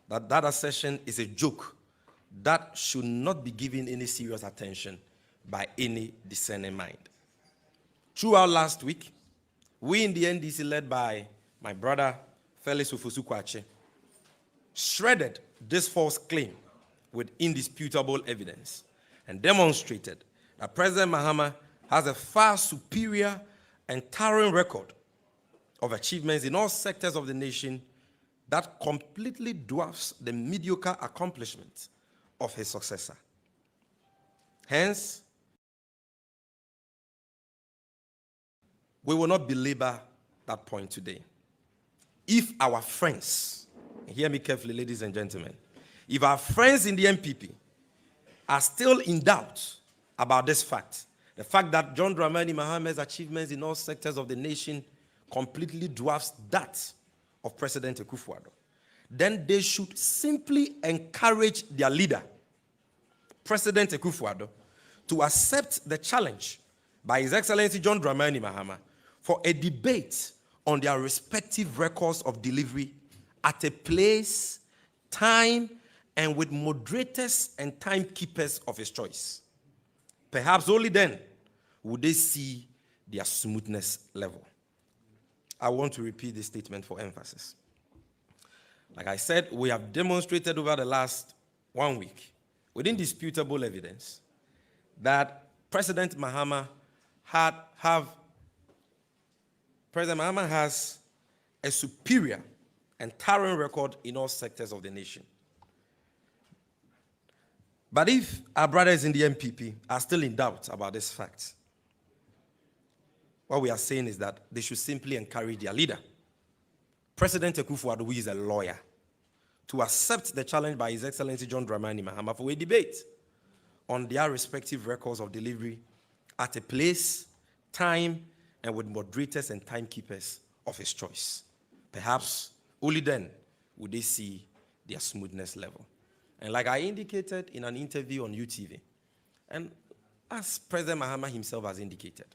that that assertion is a joke that should not be given any serious attention by any discerning mind. Throughout last week, we in the NDC, led by my brother Felix Ofosu-Kwakye, shredded this false claim with indisputable evidence and demonstrated that President Mahama has a far superior and towering record of achievements in all sectors of the nation that completely dwarfs the mediocre accomplishments of his successor. Hence, we will not belabor that point today. If our friends, hear me carefully, ladies and gentlemen, if our friends in the MPP are still in doubt about this fact, The fact that John Dramani Mahama's achievements in all sectors of the nation completely dwarfs that of President Akufo-Addo, then they should simply encourage their leader, President Akufo-Addo, to accept the challenge by His Excellency John Dramani Mahama for a debate on their respective records of delivery at a place, time, and with moderators and timekeepers of his choice. Perhaps only then would they see their smoothness level. I want to repeat this statement for emphasis. Like I said, we have demonstrated over the last 1 week, with indisputable evidence, that President Mahama has a superior and towering record in all sectors of the nation. But if our brothers in the MPP are still in doubt about this fact, what we are saying is that they should simply encourage their leader, President Akufo-Addo, who is a lawyer, to accept the challenge by His Excellency John Dramani Mahama for a debate on their respective records of delivery at a place, time, and with moderators and timekeepers of his choice. Perhaps only then would they see their smoothness level. And like I indicated in an interview on UTV, and as President Mahama himself has indicated,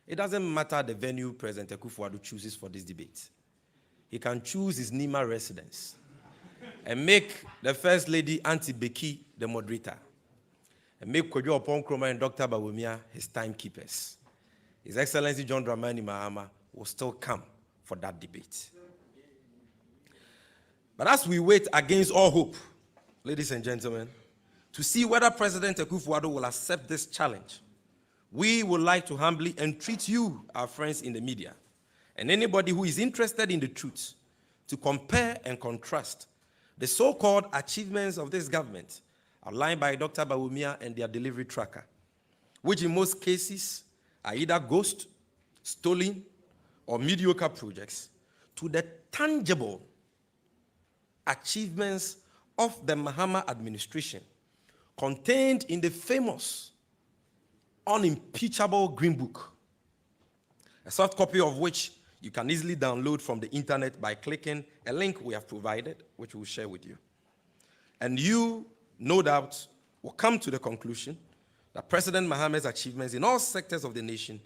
it doesn't matter the venue President Akufo-Addo chooses for this debate. He can choose his Nima residence and make the First Lady Auntie Becky the moderator, and make Kojo Oponkroma and Dr. Bawumia his timekeepers. His Excellency John Dramani Mahama will still come for that debate. But as we wait against all hope, ladies and gentlemen, to see whether President Akufo-Addo will accept this challenge, we would like to humbly entreat you, our friends in the media, and anybody who is interested in the truth, to compare and contrast the so-called achievements of this government outlined by Dr. Bawumia and their delivery tracker, which in most cases are either ghost, stolen, or mediocre projects, to the tangible achievements of the Mahama administration contained in the famous unimpeachable Green Book, a soft copy of which you can easily download from the internet by clicking a link we have provided, which we'll share with you. And you, no doubt, will come to the conclusion that President Mahama's achievements in all sectors of the nation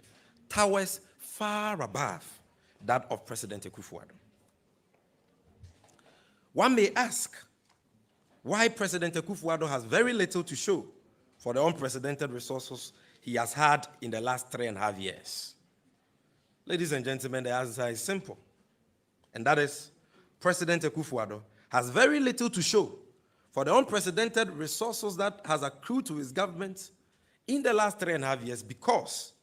towers far above that of President Akufo-Addo. One may ask why President Akufo-Addo has very little to show for the unprecedented resources he has had in the last 3.5 years. Ladies and gentlemen, the answer is simple, and that is President Akufo-Addo has very little to show for the unprecedented resources that has accrued to his government in the last 3.5 years because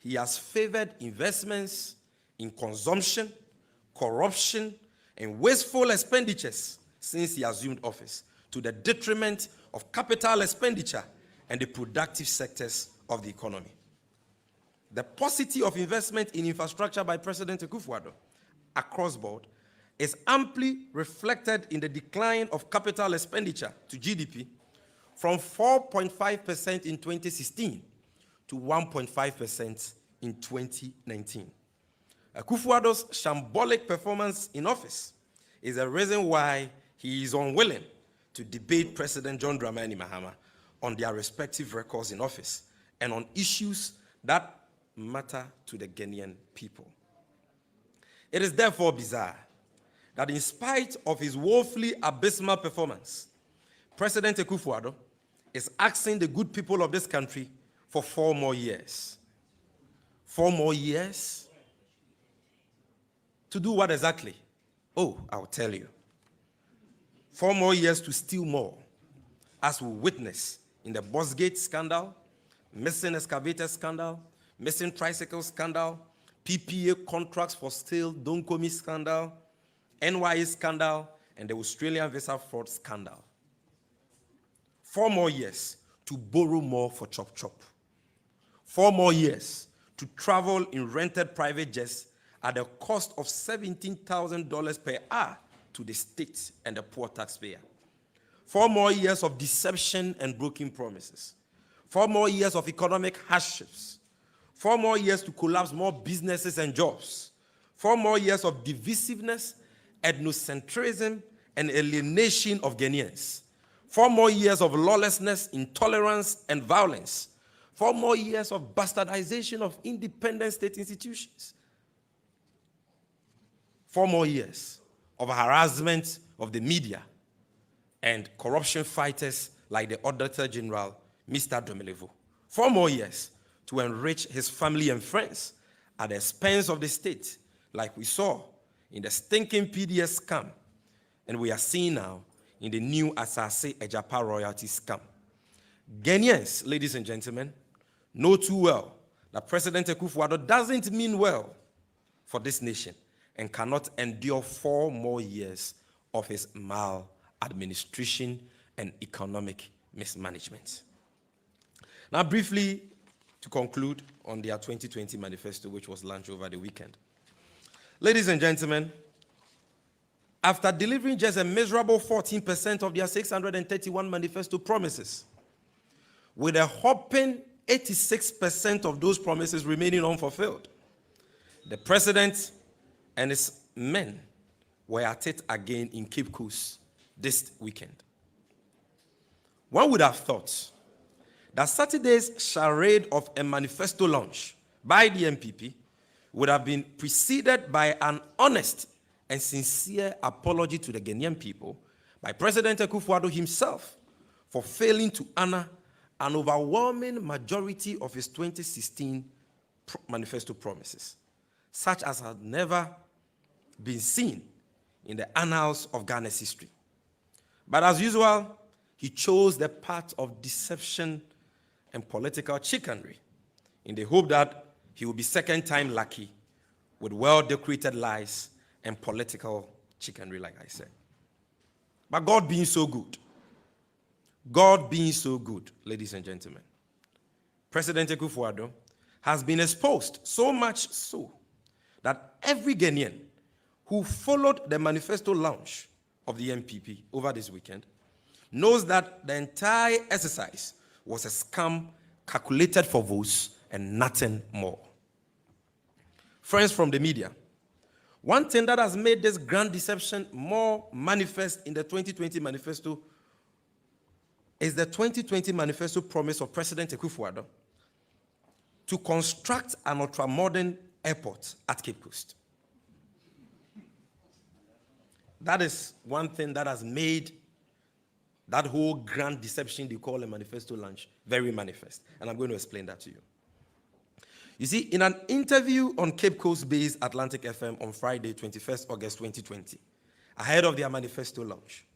he has favored investments in consumption, corruption, and wasteful expenditures since he assumed office, to the detriment of capital expenditure and the productive sectors of the economy. The paucity of investment in infrastructure by President Akufo-Addo across board is amply reflected in the decline of capital expenditure to GDP from 4.5% in 2016 to 1.5% in 2019. Akufo-Addo's shambolic performance in office is the reason why he is unwilling to debate President John Dramani Mahama on their respective records in office and on issues that matter to the Ghanaian people. It is therefore bizarre that in spite of his woefully abysmal performance, President Akufo-Addo is asking the good people of this country for 4 more years. 4 more years? To do what exactly? Oh, I'll tell you. 4 more years to steal more, as we witness in the Bosgate scandal, missing excavator scandal, missing tricycle scandal, PPA contracts for steel, Donkomi scandal, NYA scandal, and the Australian visa fraud scandal. 4 more years to borrow more for chop chop. 4 more years to travel in rented private jets at a cost of $17,000 per hour to the state and the poor taxpayer. 4 more years of deception and broken promises. 4 more years of economic hardships, 4 more years to collapse more businesses and jobs, 4 more years of divisiveness, ethnocentrism, and alienation of Ghanaians, 4 more years of lawlessness, intolerance, and violence, 4 more years of bastardization of independent state institutions, 4 more years of harassment of the media and corruption fighters like the Auditor General, Mr. Domelevo. 4 more years to enrich his family and friends at the expense of the state, like we saw in the stinking PDS scam, and we are seeing now in the new Asase Ejapa royalty scam. Ghanaians, ladies and gentlemen, know too well that President Akufo-Addo doesn't mean well for this nation and cannot endure 4 more years of his maladministration and economic mismanagement. Now, briefly, to conclude on their 2020 manifesto, which was launched over the weekend. Ladies and gentlemen, after delivering just a miserable 14% of their 631 manifesto promises, with a whopping 86% of those promises remaining unfulfilled, the president and his men were at it again in Cape Coast this weekend. One would have thought that Saturday's charade of a manifesto launch by the MPP would have been preceded by an honest and sincere apology to the Ghanaian people by President Akufo-Addo himself for failing to honor an overwhelming majority of his 2016 manifesto promises, such as had never been seen in the annals of Ghana's history. But as usual, he chose the path of deception and political chicanery in the hope that he will be second-time lucky with well-decorated lies and political chicanery, like I said. But God being so good, ladies and gentlemen, President Akufo-Addo has been exposed so much so that every Ghanaian who followed the manifesto launch of the MPP over this weekend knows that the entire exercise was a scam calculated for votes and nothing more. Friends from the media, one thing that has made this grand deception more manifest in the 2020 manifesto is the 2020 manifesto promise of President Akufo-Addo to construct an ultra-modern airport at Cape Coast. That is one thing that has made that whole grand deception they call a manifesto launch very manifest. And I'm going to explain that to you. You see, in an interview on Cape Coast-based Atlantic FM on Friday, 21st August 2020, ahead of their manifesto launch,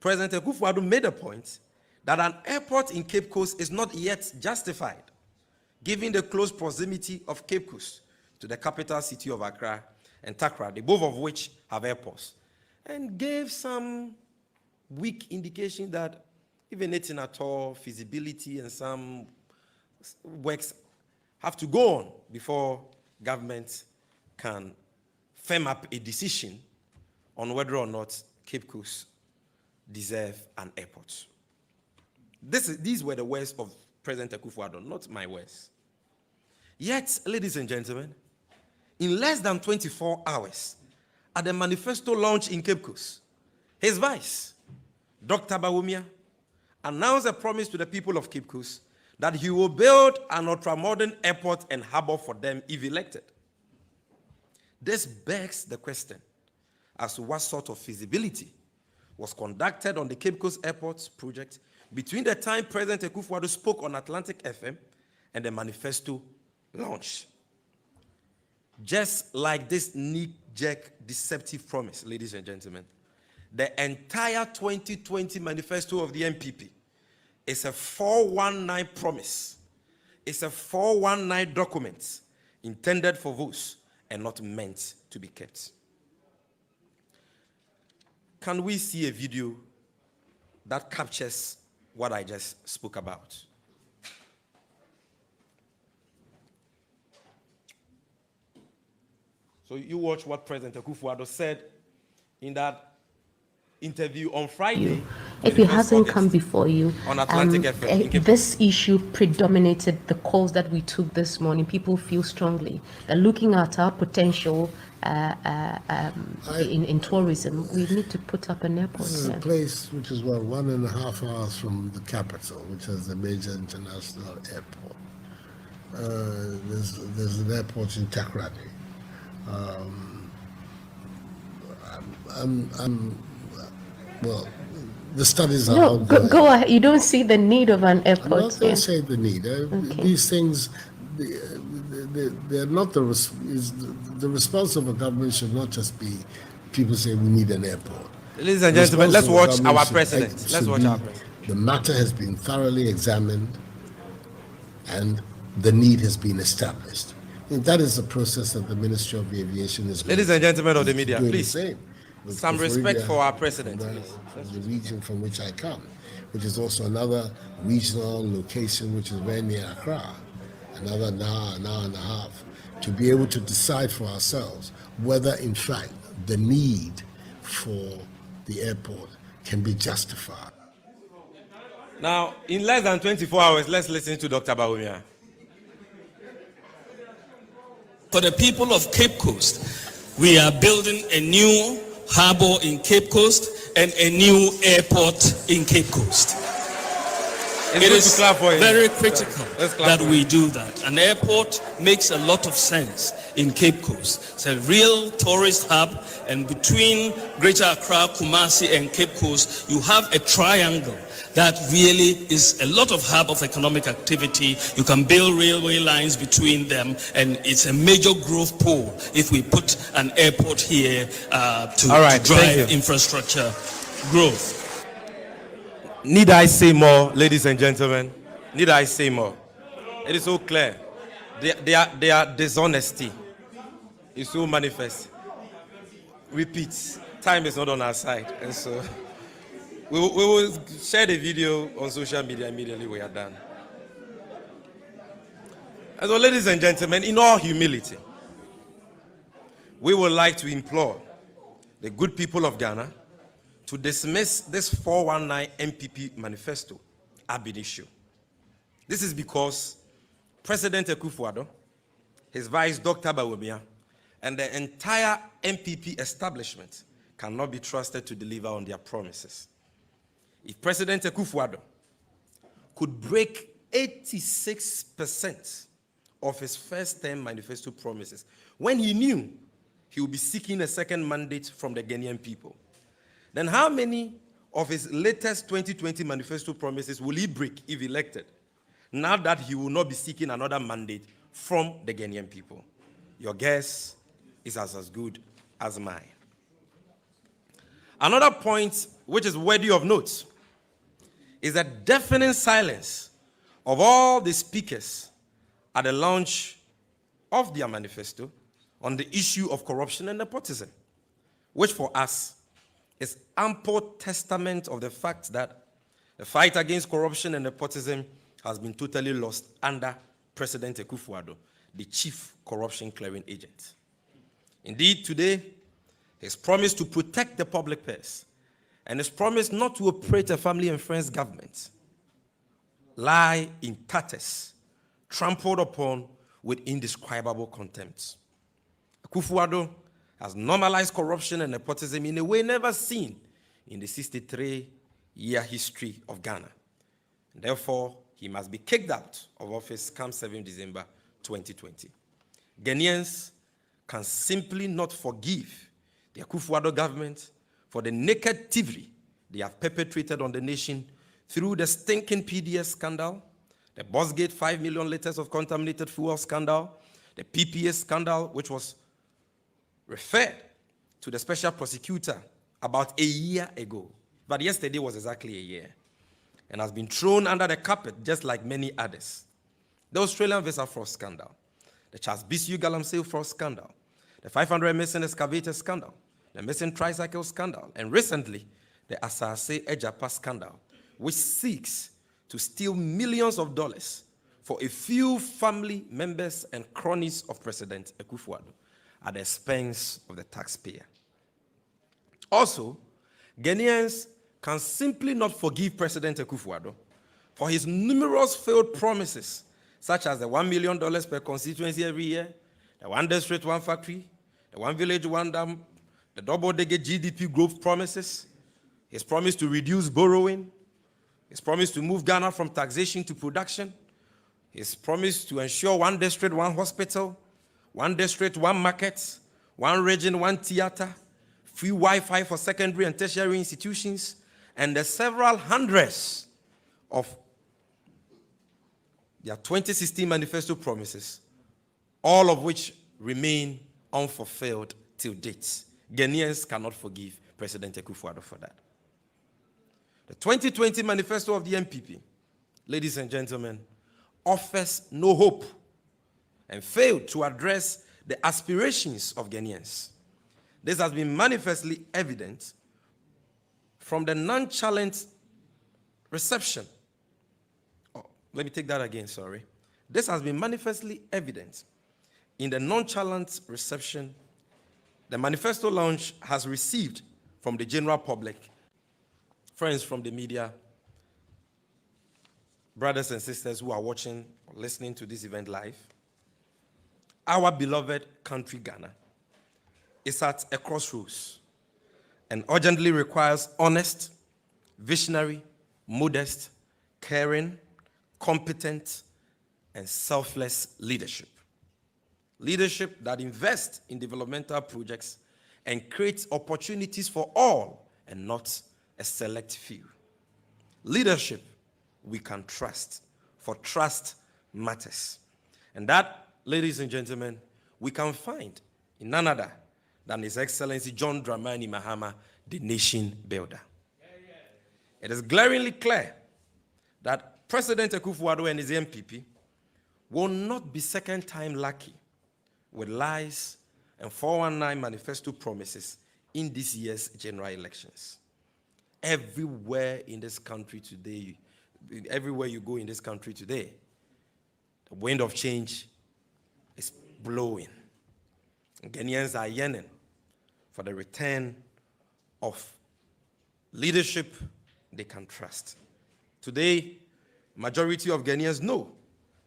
President Akufo-Addo made a point that an airport in Cape Coast is not yet justified, given the close proximity of Cape Coast to the capital city of Accra and Accra, the both of which have airports, and gave some weak indication that even anything at all, feasibility and some works have to go on before government can firm up a decision on whether or not Cape Coast deserve an airport. These were the words of President Akufo-Addo, not my words. Yet, ladies and gentlemen, in less than 24 hours, at the manifesto launch in Cape Coast, his vice, Dr. Bawumia, announced a promise to the people of Cape Coast that he will build an ultra-modern airport and harbor for them if elected. This begs the question as to what sort of feasibility was conducted on the Cape Coast Airport project between the time President Akufo-Addo spoke on Atlantic FM and the manifesto launch. Just like this knee-jerk deceptive promise, ladies and gentlemen, the entire 2020 manifesto of the MPP is a 419 promise. It's a 419 document intended for votes and not meant to be kept. Can we see a video that captures what I just spoke about? So you watch what President Akufo-Addo said in that interview on Friday if it hasn't come before you, on Atlantic FM in Cape Town. this issue predominated the calls that we took this morning. People feel strongly that looking at our potential in tourism, we need to put up an airport. This is a place which is 1.5 hours from the capital, which has a major international airport. There's an airport in Takoradi. Well, the studies are No, ongoing. go ahead. You don't see the need of an airport. I'm not going to say the need. These things, they're not the response of a government should not just be people say we need an airport. Ladies and gentlemen, let's watch our president. Let's watch our president. The matter has been thoroughly examined and the need has been established. And that is the process that the Ministry of Aviation is Ladies and gentlemen of the media, doing please, the same. With some respect for our president, from please. the region from which I come, which is also another regional location which is very near Accra, another an hour and a half, to be able to decide for ourselves whether in fact the need for the airport can be justified. Now, in less than 24 hours, let's listen to Dr. Bawumia. For the people of Cape Coast, we are building a new harbor in Cape Coast and a new airport in Cape Coast. It is very critical that we do that. An airport makes a lot of sense in Cape Coast. It's a real tourist hub, and between Greater Accra, Kumasi, and Cape Coast, you have a triangle that really is a lot of hub of economic activity. You can build railway lines between them, and it's a major growth pool if we put an airport here to drive infrastructure growth. Need I say more, ladies and gentlemen? Need I say more? It is so clear. Their dishonesty is so manifest. Repeat, time is not on our side, and so we will share the video on social media immediately we are done. And so, ladies and gentlemen, in all humility, we would like to implore the good people of Ghana to dismiss this 419 MPP manifesto ab initio. This is because President Akufo-Addo, his vice Dr. Bawumia, and the entire MPP establishment cannot be trusted to deliver on their promises. If President Akufo-Addo could break 86% of his first-term manifesto promises, when he knew he would be seeking a second mandate from the Ghanaian people, then how many of his latest 2020 manifesto promises will he break if elected, now that he will not be seeking another mandate from the Ghanaian people? Your guess is as good as mine. Another point which is worthy of note is the deafening silence of all the speakers at the launch of their manifesto on the issue of corruption and nepotism, which for us is ample testament of the fact that the fight against corruption and nepotism has been totally lost under President Akufo-Addo, the chief corruption clearing agent. Indeed, today, his promise to protect the public purse and his promise not to operate a family and friends government lie in tatters, trampled upon with indescribable contempt. Akufo-Addo has normalized corruption and nepotism in a way never seen in the 63-year history of Ghana. And therefore, he must be kicked out of office come 7 December 2020. Ghanaians can simply not forgive the Akufo-Addo government for the naked thievery they have perpetrated on the nation through the stinking PDS scandal, the Bossgate 5 million liters of contaminated fuel scandal, the PPA scandal, which was referred to the special prosecutor about a year ago. But yesterday was exactly a year, and has been thrown under the carpet just like many others. The Australian visa fraud scandal, the Charles Bisu Galamsey fraud scandal, the 500 missing excavator scandal, the missing tricycle scandal, and recently, the Asase Ejapa scandal, which seeks to steal millions of dollars for a few family members and cronies of President Akufo-Addo at the expense of the taxpayer. Also, Ghanaians can simply not forgive President Akufo-Addo for his numerous failed promises, such as the $1 million per constituency every year, the one district, one factory, the one village, one dam, the double-digit GDP growth promises, his promise to reduce borrowing, his promise to move Ghana from taxation to production, his promise to ensure one district, one hospital, one district, one market, one region, one theater, free Wi-Fi for secondary and tertiary institutions, and the several hundreds of their 2016 manifesto promises, all of which remain unfulfilled till date. Ghanaians cannot forgive President Akufo-Addo for that. The 2020 manifesto of the MPP, ladies and gentlemen, offers no hope and failed to address the aspirations of Ghanaians. This has been manifestly evident from the nonchalant reception. Let me take that again, sorry. This has been manifestly evident in the nonchalant reception the manifesto launch has received from the general public, friends from the media, brothers and sisters who are watching or listening to this event live. Our beloved country, Ghana, is at a crossroads and urgently requires honest, visionary, modest, caring, competent, and selfless leadership. Leadership that invests in developmental projects and creates opportunities for all and not a select few. Leadership we can trust, for trust matters. And that, ladies and gentlemen, we can find in none other than His Excellency John Dramani Mahama, the nation builder. It is glaringly clear that President Akufo-Addo and his MPP will not be second time lucky with lies and 419 manifesto promises in this year's general elections. Everywhere in this country today, everywhere you go in this country today, the wind of change is blowing. And Ghanaians are yearning for the return of leadership they can trust. Today, majority of Ghanaians know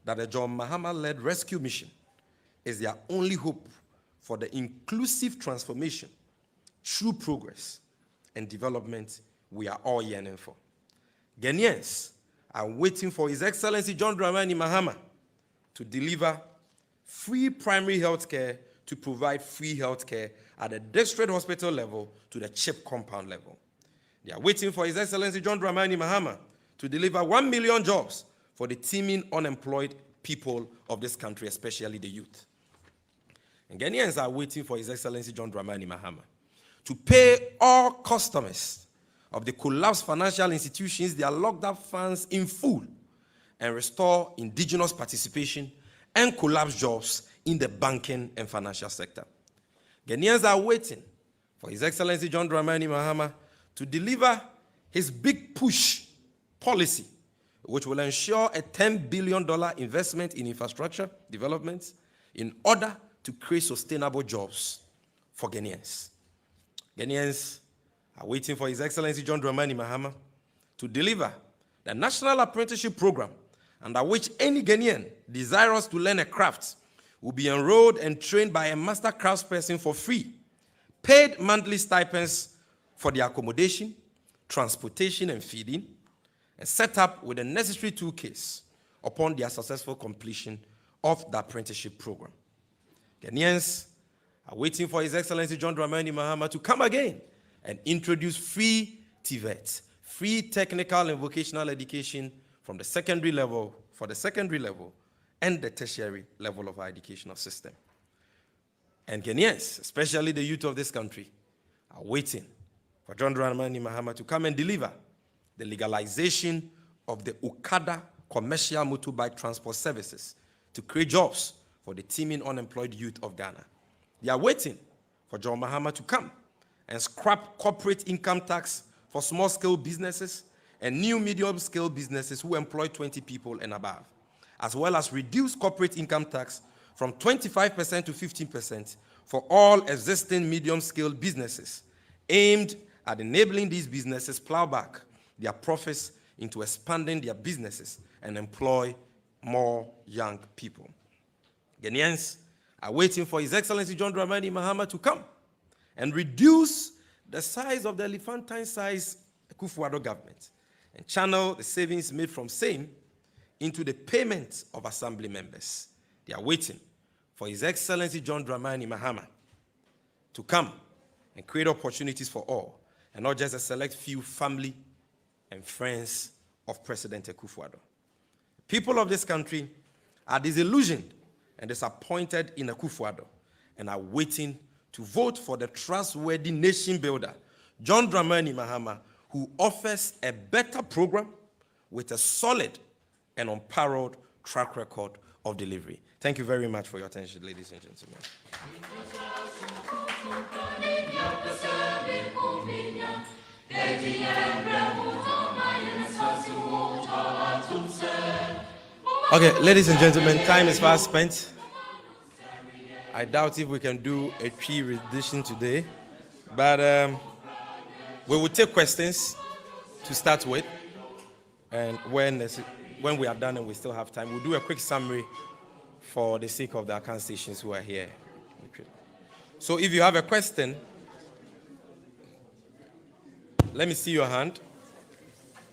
that the John Mahama-led rescue mission is their only hope for the inclusive transformation, true progress, and development we are all yearning for. Ghanaians are waiting for His Excellency John Dramani Mahama to deliver free primary health care, to provide free health care at the district hospital level to the CHIP compound level. They are waiting for His Excellency John Dramani Mahama to deliver 1 million jobs for the teeming unemployed people of this country, especially the youth. And Ghanaians are waiting for His Excellency John Dramani Mahama to pay all customers of the collapsed financial institutions their locked up funds in full and restore indigenous participation and collapsed jobs in the banking and financial sector. Ghanaians are waiting for His Excellency John Dramani Mahama to deliver his big push policy, which will ensure a $10 billion investment in infrastructure development in order to create sustainable jobs for Ghanaians. Ghanaians are waiting for His Excellency John Dramani Mahama to deliver the National Apprenticeship Program, under which any Ghanaian desirous to learn a craft will be enrolled and trained by a master craftsperson for free, paid monthly stipends for their accommodation, transportation, and feeding, and set up with the necessary toolkits upon their successful completion of the apprenticeship program. Ghanaians are waiting for His Excellency John Dramani Mahama to come again and introduce free TVET, free technical and vocational education from the secondary level, for the secondary level and the tertiary level of our educational system. And Ghanaians, especially the youth of this country, are waiting for John Dramani Mahama to come and deliver the legalization of the Okada commercial motorbike transport services to create jobs for the teeming unemployed youth of Ghana. They are waiting for John Mahama to come and scrap corporate income tax for small-scale businesses and new medium-scale businesses who employ 20 people and above, as well as reduce corporate income tax from 25% to 15% for all existing medium-scale businesses, aimed at enabling these businesses plow back their profits into expanding their businesses and employ more young people. Ghanaians are waiting for His Excellency John Dramani Mahama to come and reduce the size of the elephantine-sized Akufo-Addo government and channel the savings made from same into the payment of assembly members. They are waiting for His Excellency John Dramani Mahama to come and create opportunities for all, and not just a select few family and friends of President Akufo-Addo. People of this country are disillusioned and disappointed in Akufo-Addo and are waiting to vote for the trustworthy nation builder, John Dramani Mahama, who offers a better program with a solid and unparalleled track record of delivery. Thank you very much for your attention, ladies and gentlemen. Okay, ladies and gentlemen, time is fast spent. I doubt if we can do a tree rendition today, but we will take questions to start with, and when we are done and we still have time, we'll do a quick summary for the sake of the account stations who are here. So if you have a question, let me see your hand.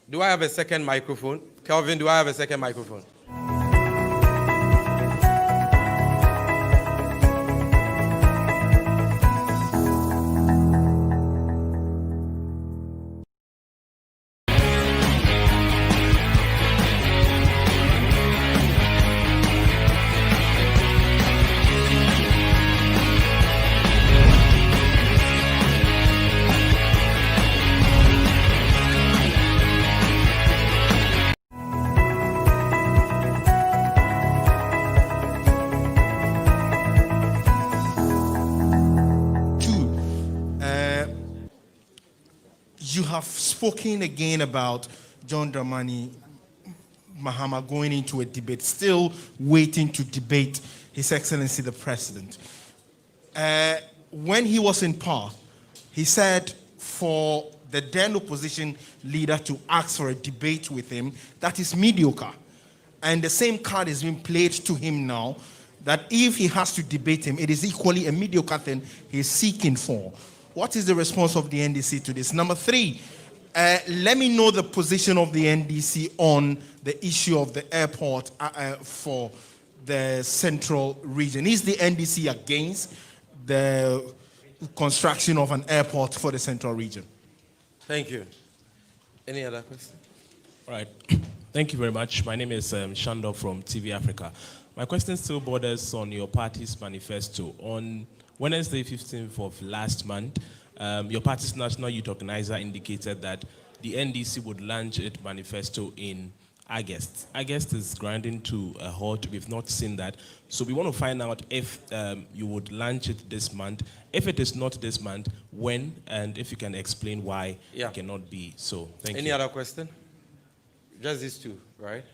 Do I have a second microphone? Kelvin, do I have a second microphone? You have spoken again about John Dramani Mahama going into a debate, still waiting to debate His Excellency the President. When he was in power, he said for the then opposition leader to ask for a debate with him, that is mediocre. And the same card is being played to him now, that if he has to debate him, it is equally a mediocre thing he's seeking for. What is the response of the NDC to this? Number three, let me know the position of the NDC on the issue of the airport for the central region. Is the NDC against the construction of an airport for the central region? Thank you. Any other questions? All right. Thank you very much. My name is Shando from TV Africa. My question still borders on your party's manifesto. On Wednesday, 15th of last month, your party's national youth organizer indicated that the NDC would launch its manifesto in August. August is grinding to a halt. We've not seen that. So we want to find out if you would launch it this month. If it is not this month, when, and if you can explain why it cannot be so. Thank you. Any other question? Just these two, right?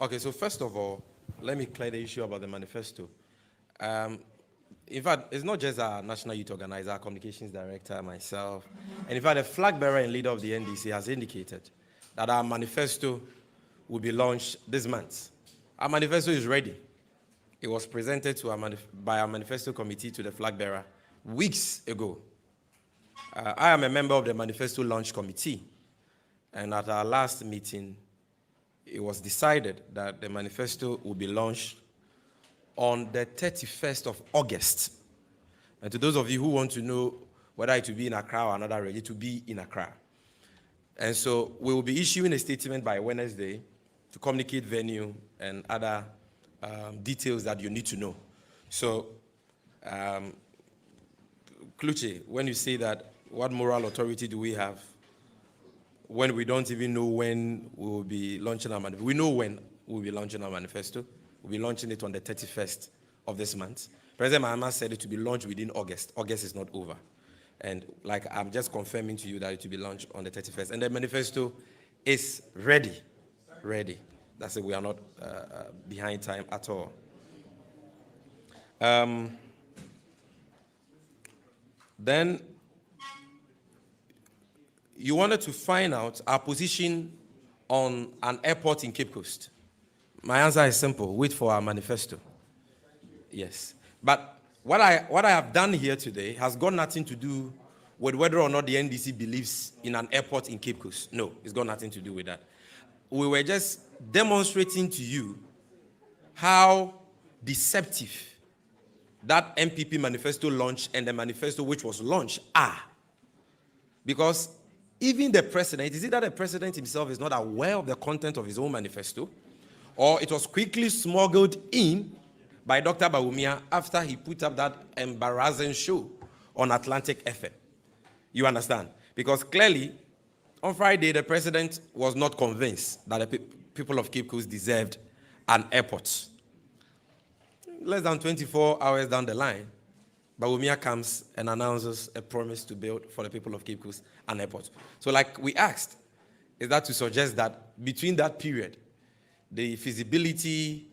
Okay, so first of all, let me clear the issue about the manifesto. In fact, it's not just our national youth organizer, our communications director, myself. And in fact, the flag bearer and leader of the NDC has indicated that our manifesto will be launched this month. Our manifesto is ready. It was presented to by our manifesto committee to the flag bearer weeks ago. I am a member of the manifesto launch committee. And at our last meeting, it was decided that the manifesto will be launched on the 31st of August. And to those of you who want to know whether it will be in Accra or another region, it will be in Accra. And so we will be issuing a statement by Wednesday to communicate venue and other details that you need to know. So, Kluche, when you say that, what moral authority do we have when we don't even know when we will be launching our manifesto? We know when we will be launching our manifesto. We'll be launching it on the 31st of this month. President Mahama said it to be launched within August. August is not over. And like I'm just confirming to you that it will be launched on the 31st. And the manifesto is ready. Ready. That's it. We are not behind time at all. Then you wanted to find out our position on an airport in Cape Coast. My answer is simple. Wait for our manifesto. Yes. But what I have done here today has got nothing to do with whether or not the NDC believes in an airport in Cape Coast. No, it's got nothing to do with that. We were just demonstrating to you how deceptive that MPP manifesto launch and the manifesto which was launched are. Because even the president, is it that the president himself is not aware of the content of his own manifesto, or it was quickly smuggled in by Dr. Bawumia after he put up that embarrassing show on Atlantic FM? You understand? Because clearly, on Friday, the president was not convinced that the people of Cape Coast deserved an airport. Less than 24 hours down the line, Bawumia comes and announces a promise to build for the people of Cape Coast an airport. So like we asked, is that to suggest that between that period, the feasibility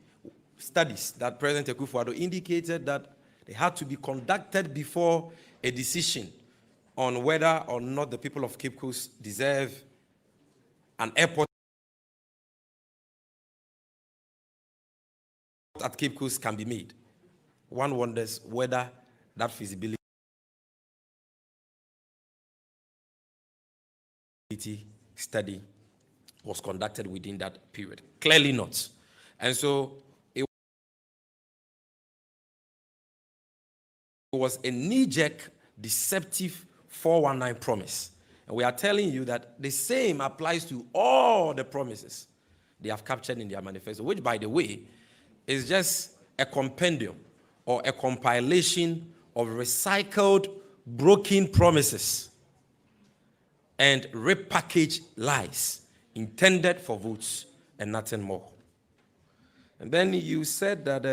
studies that President Akufo-Addo indicated that they had to be conducted before a decision on whether or not the people of Cape Coast deserve an airport at Cape Coast can be made. One wonders whether that feasibility study was conducted within that period. Clearly not. And so it was a knee-jerk, deceptive 419 promise. And we are telling you that the same applies to all the promises they have captured in their manifesto, which, by the way, is just a compendium or a compilation of recycled, broken promises and repackaged lies intended for votes and nothing more. And then you said that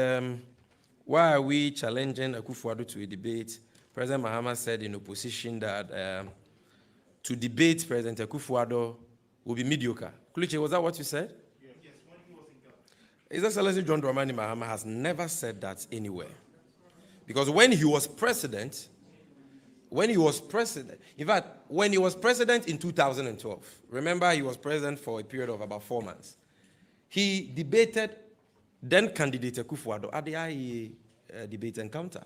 why are we challenging Akufo-Addo to a debate? President Mahama said in opposition that to debate President Akufo-Addo will be mediocre. Kuliche, was that what you said? Yes, when he was in government. His Excellency John Dramani Mahama has never said that anywhere. Because when he was president, in fact, when he was president in 2012, remember he was president for a period of about 4 months, he debated then candidate Akufo-Addo at the IEA debate encounter.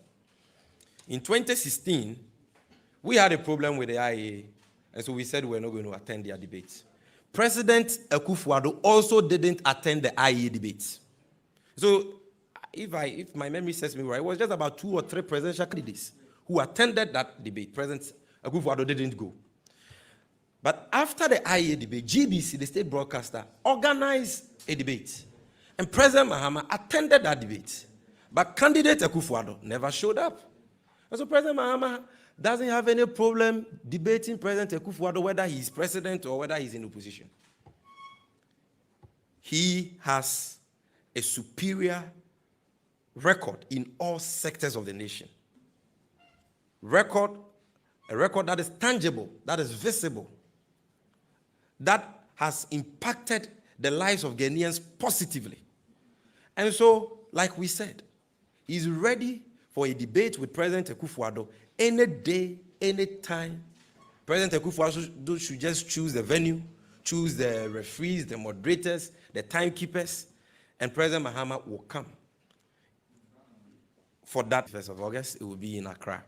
In 2016, we had a problem with the IEA, and so we said we were not going to attend their debate. President Akufo-Addo also didn't attend the IEA debate. So if my memory serves me right, it was just about 2 or 3 presidential candidates who attended that debate. President Akufo-Addo didn't go. But after the IEA debate, GBC, the state broadcaster, organized a debate. And President Mahama attended that debate. But candidate Akufo-Addo never showed up. And so President Mahama doesn't have any problem debating President Akufo-Addo whether he's president or whether he's in opposition. He has a superior record in all sectors of the nation. A record that is tangible, that is visible, that has impacted the lives of Ghanaians positively. And so, like we said, he's ready for a debate with President Akufo-Addo any day, any time. President Akufo-Addo should just choose the venue, choose the referees, the moderators, the timekeepers, and President Mahama will come. For that 1st of August, it will be in Accra.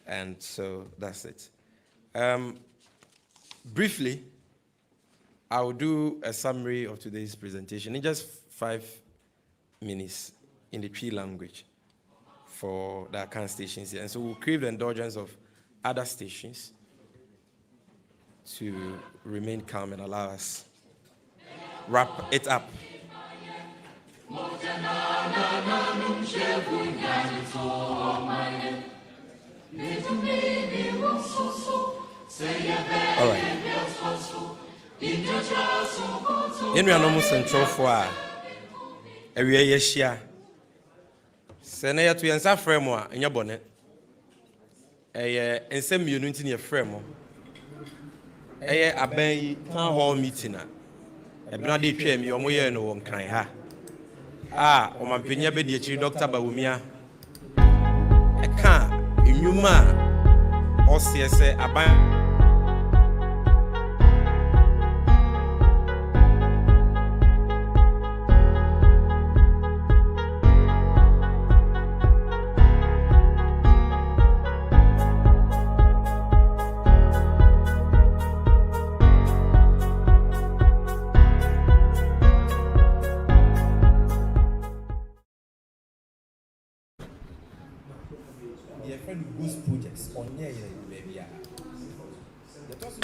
And so that's it. Briefly, I will do a summary of today's presentation in just 5 minutes in the Twi language for the Accra stations here. And so we'll crave the indulgence of other stations to remain calm and allow us wrap it up. All right. In your normal central for a year, Senaya to answer framework in your bonnet. And send you in your framework. A bay town hall meeting. A bloody PM, your moya no one can ha. O my pinya bedi Dr. Bawumia. A car in Yuma or CSA a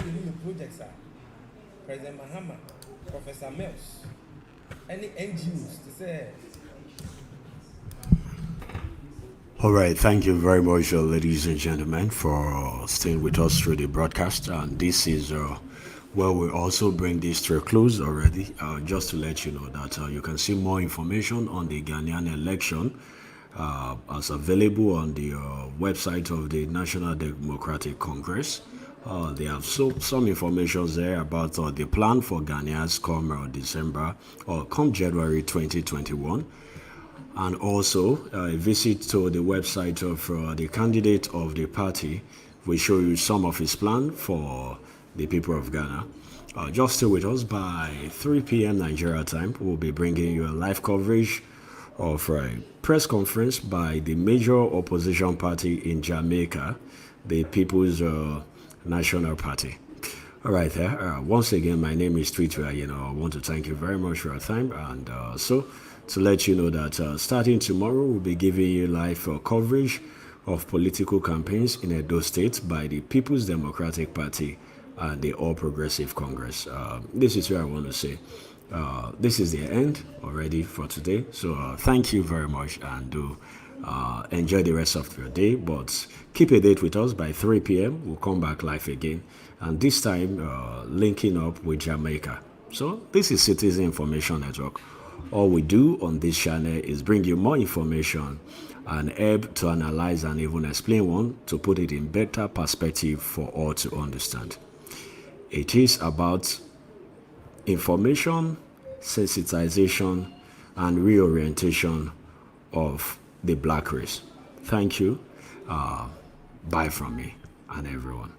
the projects are President Mahama, Professor Mills, any NGOs to say. All right, thank you very much, ladies and gentlemen, for staying with us through the broadcast. And this is where we also bring this to a close already. Just to let you know that you can see more information on the Ghanaian election as available on the website of the National Democratic Congress. They have some information there about the plan for Ghanaians come December or come January 2021. And also a visit to the website of the candidate of the party will show you some of his plan for the people of Ghana. Just stay with us. By 3 p.m. Nigeria time, we'll be bringing you a live coverage of a press conference by the major opposition party in Jamaica, the People's National Party. All right, once again, my name is Twitter. I want to thank you very much for your time. And to let you know that starting tomorrow, we'll be giving you live coverage of political campaigns in Edo State by the People's Democratic Party and the All Progressive Congress. This is where I want to say this is the end already for today. So thank you very much, and do enjoy the rest of your day. But keep a date with us by 3 p.m. We'll come back live again, and this time linking up with Jamaica. So this is Citizen Information Network. All we do on this channel is bring you more information and help to analyze and even explain one to put it in better perspective for all to understand. It is about information, sensitization, and reorientation of the black race. Thank you. Bye from me and everyone.